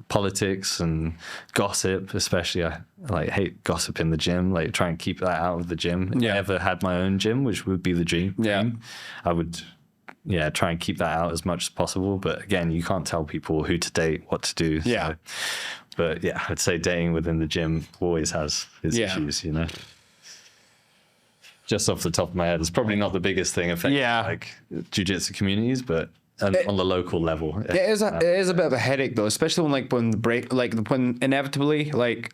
politics and gossip, especially. I like hate gossip in the gym. Like, try and keep that out of the gym. If I ever had my own gym, which would be the gym, I would, try and keep that out as much as possible. But again, you can't tell people who to date, what to do. So. But yeah, I'd say dating within the gym always has its issues, you know. Just off the top of my head, it's probably not the biggest thing affecting like jiu-jitsu communities, but on the local level, it is a bit of a headache though, especially when inevitably, like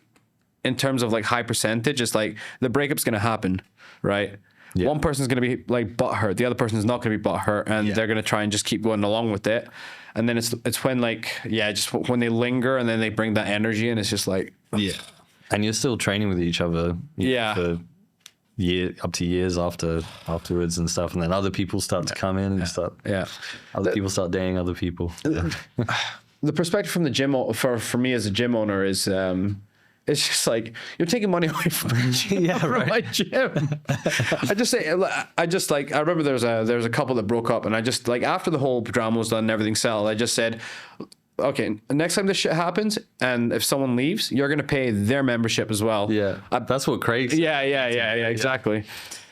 in terms of like high percentage, it's like the breakup's gonna happen, right? One person's gonna be like butthurt, the other person's not gonna be butthurt, and they're gonna try and just keep going along with it. And then it's when like just when they linger and then they bring that energy, and it's just like and you're still training with each other, for up to years afterwards and stuff, and then other people start to come in and other people start dating other people. The perspective from the gym for me as a gym owner is it's just like you're taking money away from my gym. I remember there was a couple that broke up, and I just like, after the whole drama was done and everything settled, I just said, okay, next time this shit happens, and if someone leaves, you're gonna pay their membership as well. That's what Craig said. Exactly.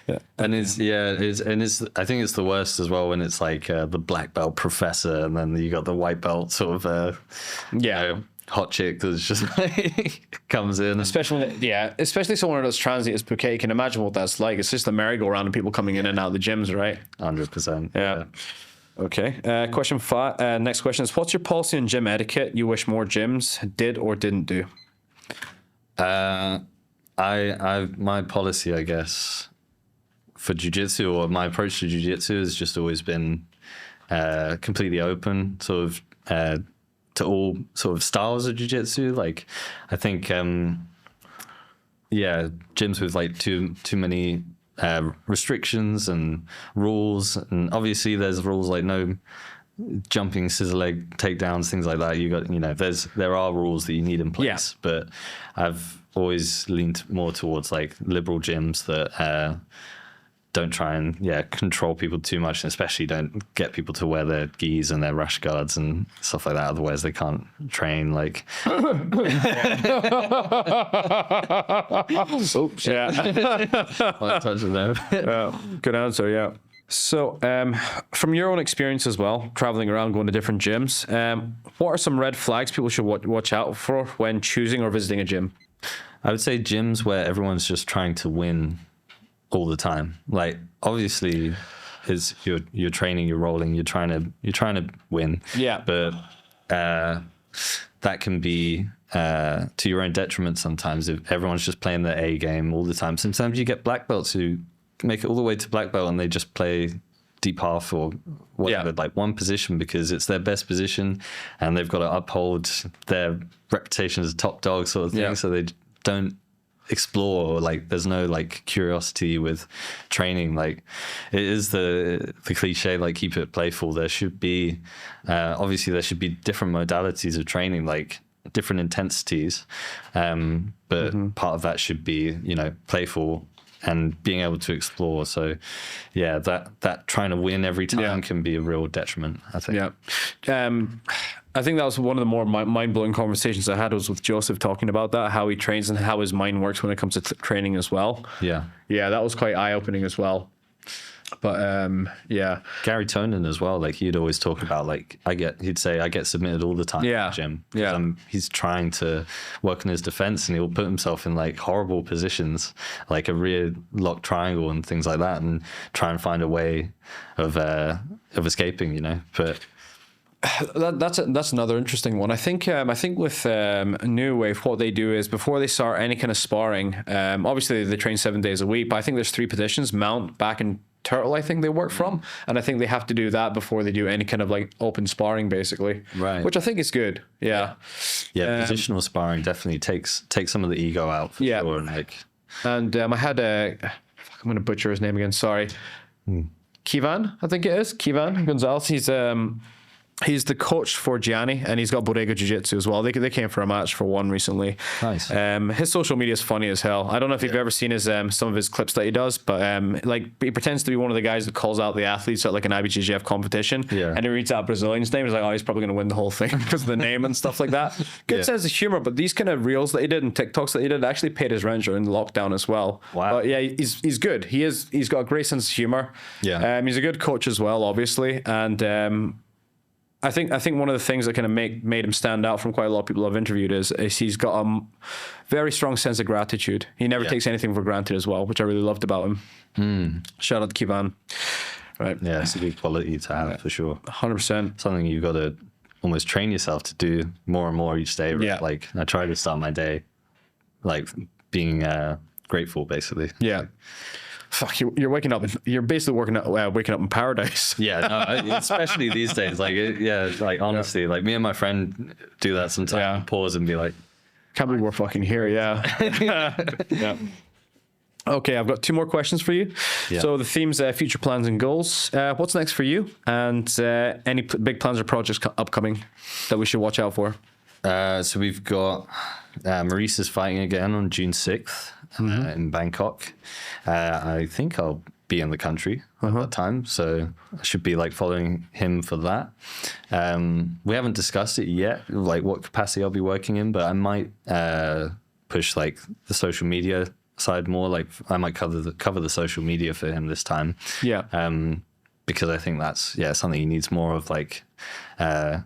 And I think it's the worst as well when it's like the black belt professor, and then you got the white belt sort of you know, hot chick that's just like comes in, especially someone that's transient as Phuket. You can imagine what that's like. It's just a merry-go-round of people coming in and out of the gyms, right? 100%. Okay. Question 5. Next question is, what's your policy on gym etiquette you wish more gyms did or didn't do? My policy, I guess, for jiu-jitsu, or my approach to jiu-jitsu, has just always been completely open, sort of to all sort of styles of jiu-jitsu. Like, I think gyms with like too many restrictions and rules, and obviously there's rules like no jumping scissor leg takedowns, things like that. You got, you know, there are rules that you need in place, but I've always leaned more towards like liberal gyms that don't try and control people too much, and especially don't get people to wear their gis and their rash guards and stuff like that, otherwise they can't train. Like oops, good answer. So from your own experience as well, traveling around, going to different gyms, what are some red flags people should watch out for when choosing or visiting a gym? I would say gyms where everyone's just trying to win all the time. Like, obviously, is you're training, you're rolling, you're trying to win. But that can be to your own detriment sometimes if everyone's just playing their A game all the time. Sometimes you get black belts who make it all the way to black belt and they just play deep half or whatever, like one position because it's their best position, and they've got to uphold their reputation as a top dog sort of thing. So they don't explore, like there's no like curiosity with training. Like, it is the cliche, like keep it playful. There should be obviously there should be different modalities of training, like different intensities, but part of that should be, you know, playful and being able to explore. So that trying to win every time can be a real detriment, I think. I think that was one of the more mind-blowing conversations I had was with Joseph, talking about that, how he trains and how his mind works when it comes to training as well. Yeah, that was quite eye-opening as well. But Gary Tonin as well, like he'd always talk about, like he'd say I get submitted all the time in the gym. He's trying to work on his defense, and he'll put himself in like horrible positions, like a rear lock triangle and things like that, and try and find a way of escaping, you know. But that's another interesting one. I think with New Wave, what they do is before they start any kind of sparring, obviously they train 7 days a week, but I think there's 3 positions: mount, back and turtle, I think they work from, and I think they have to do that before they do any kind of like open sparring, basically. Right. Which I think is good. Yeah. Positional sparring definitely takes some of the ego out for sure. And I had I'm going to butcher his name again. Sorry. Kivan, I think it is. Kivan Gonzalez. He's the coach for Gianni, and he's got Bodega Jiu-Jitsu as well. They came for a match for one recently. Nice. His social media is funny as hell. I don't know if you've ever seen his some of his clips that he does, but like he pretends to be one of the guys that calls out the athletes at like an IBJJF competition, and he reads out Brazilian's name. He's like, oh, he's probably going to win the whole thing because of the name and stuff like that. Good sense of humor, but these kind of reels that he did and TikToks that he did actually paid his rent during lockdown as well. Wow. But yeah, he's good. He's got a great sense of humor. Yeah. He's a good coach as well, obviously, and I think one of the things that kind of made him stand out from quite a lot of people I've interviewed is he's got a very strong sense of gratitude. He never takes anything for granted as well, which I really loved about him. Shout out to Kivan. Right. Yeah, it's a good quality to have for sure. 100%. Something you've got to almost train yourself to do more and more each day. Yeah. Like I try to start my day like being grateful, basically. Yeah. Fuck, you're waking up. You're basically waking up in paradise. Yeah, no, especially these days. Like, honestly, like me and my friend do that sometimes. Yeah. Pause and be like, can't believe we're fucking here. Yeah. Yeah. Okay, I've got 2 more questions for you. Yeah. So the theme's future plans and goals. What's next for you? And any big plans or projects upcoming that we should watch out for? So we've got Maurice is fighting again on June 6th in Bangkok. I think I'll be in the country at that time, so I should be like following him for that. We haven't discussed it yet, like what capacity I'll be working in, but I might push like the social media side more. Like I might cover the social media for him this time. Yeah. Because I think that's something he needs more of, like a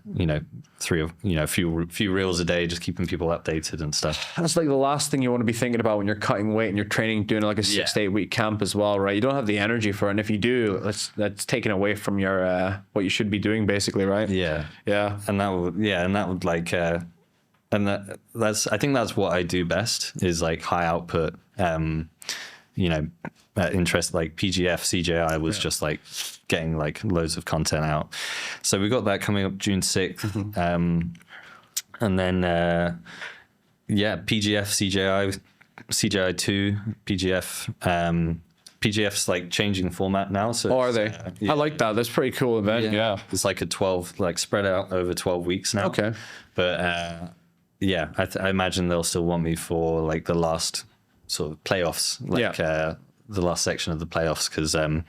few reels a day, just keeping people updated and stuff. That's like the last thing you want to be thinking about when you're cutting weight and you're training, doing like a 6 to 8 week camp as well, right? You don't have the energy for it, and if you do, that's taken away from your what you should be doing, basically, right? Yeah, and that would like, and that's I think that's what I do best is like high output. Interest like PGF, CJI was just like getting like loads of content out. So we got that coming up June 6th. And then, PGF, CJI2, PGF. PGF's like changing format now. So are they? I like that. That's a pretty cool event. Yeah. It's like a 12, like spread out over 12 weeks now. Okay. But I imagine they'll still want me for like the last sort of playoffs, like the last section of the playoffs, because I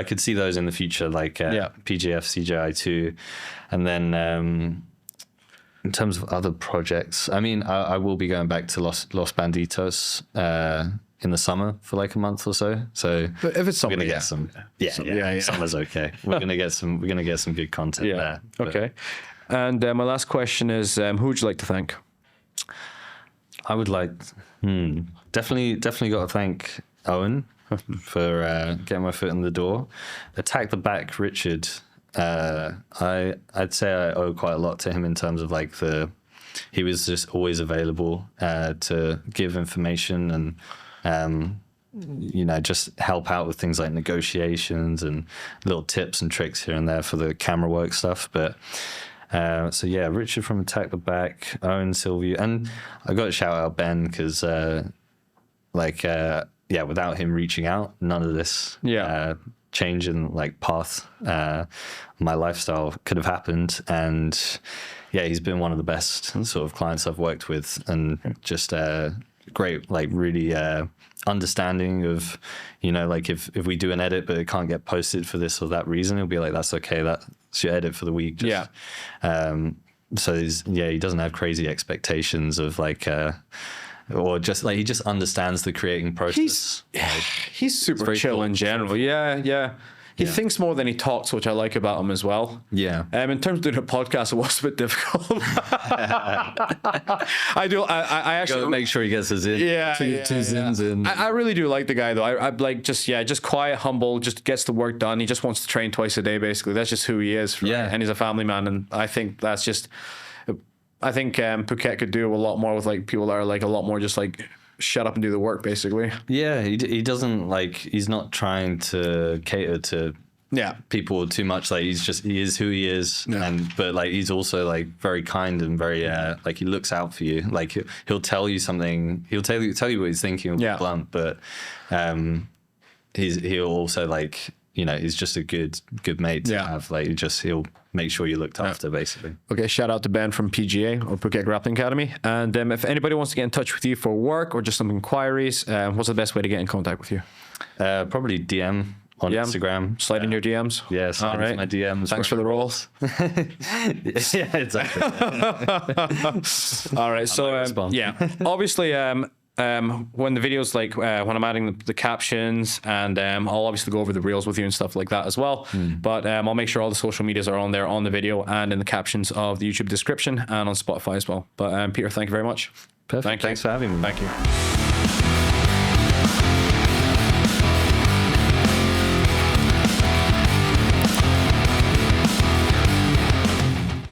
could see those in the future, like PGF, CJI2, and then in terms of other projects, I mean, I will be going back to Los Banditos in the summer for like a month or so. So but if it's summer, we're gonna get some, summer's okay. We're gonna get some good content there. Okay. And my last question is, who would you like to thank? I would like, definitely got to thank Owen for getting my foot in the door. Attack the Back, Richard. I'd say I owe quite a lot to him in terms of like he was just always available to give information and just help out with things like negotiations and little tips and tricks here and there for the camera work stuff. But Richard from Attack the Back, Owen, Sylvia, and I got to shout out Ben because, without him reaching out, none of this change in like path, my lifestyle could have happened. And he's been one of the best sort of clients I've worked with, and just great, like really understanding of, like if we do an edit but it can't get posted for this or that reason, he'll be like, that's okay, that's your edit for the week. So he doesn't have crazy expectations of like or just like he just understands the creating process. He's super chill in general. He thinks more than he talks, which I like about him as well. Yeah. In terms of doing a podcast, it was a bit difficult. I actually gotta make sure he gets his in. Two zins in. I really do like the guy though. I like just quiet, humble, just gets the work done. He just wants to train twice a day, basically. That's just who he is. Right? And he's a family man, and I think that's just. I think Phuket could do a lot more with like people that are like a lot more just like shut up and do the work, basically. Yeah, he doesn't like, he's not trying to cater to people too much. Like he is who he is, but like he's also like very kind and very like he looks out for you. Like he'll tell you something, he'll tell you what he's thinking, blunt, but he'll also like, you know, he's just a good mate to have. Like he'll make sure you're looked after, basically. Okay, shout out to Ben from PGA or Phuket Grappling Academy. And if anybody wants to get in touch with you for work or just some inquiries, what's the best way to get in contact with you? Probably DM on Instagram. Slide in your DMs. Yeah, slide into my DMs. Thanks for the rolls. Yeah, exactly. All right, so obviously when the videos, like when I'm adding the captions, and I'll obviously go over the reels with you and stuff like that as well. But I'll make sure all the social medias are on there, on the video and in the captions of the YouTube description and on Spotify as well. But Peter, thank you very much. Perfect. Thanks for having me. Thank you.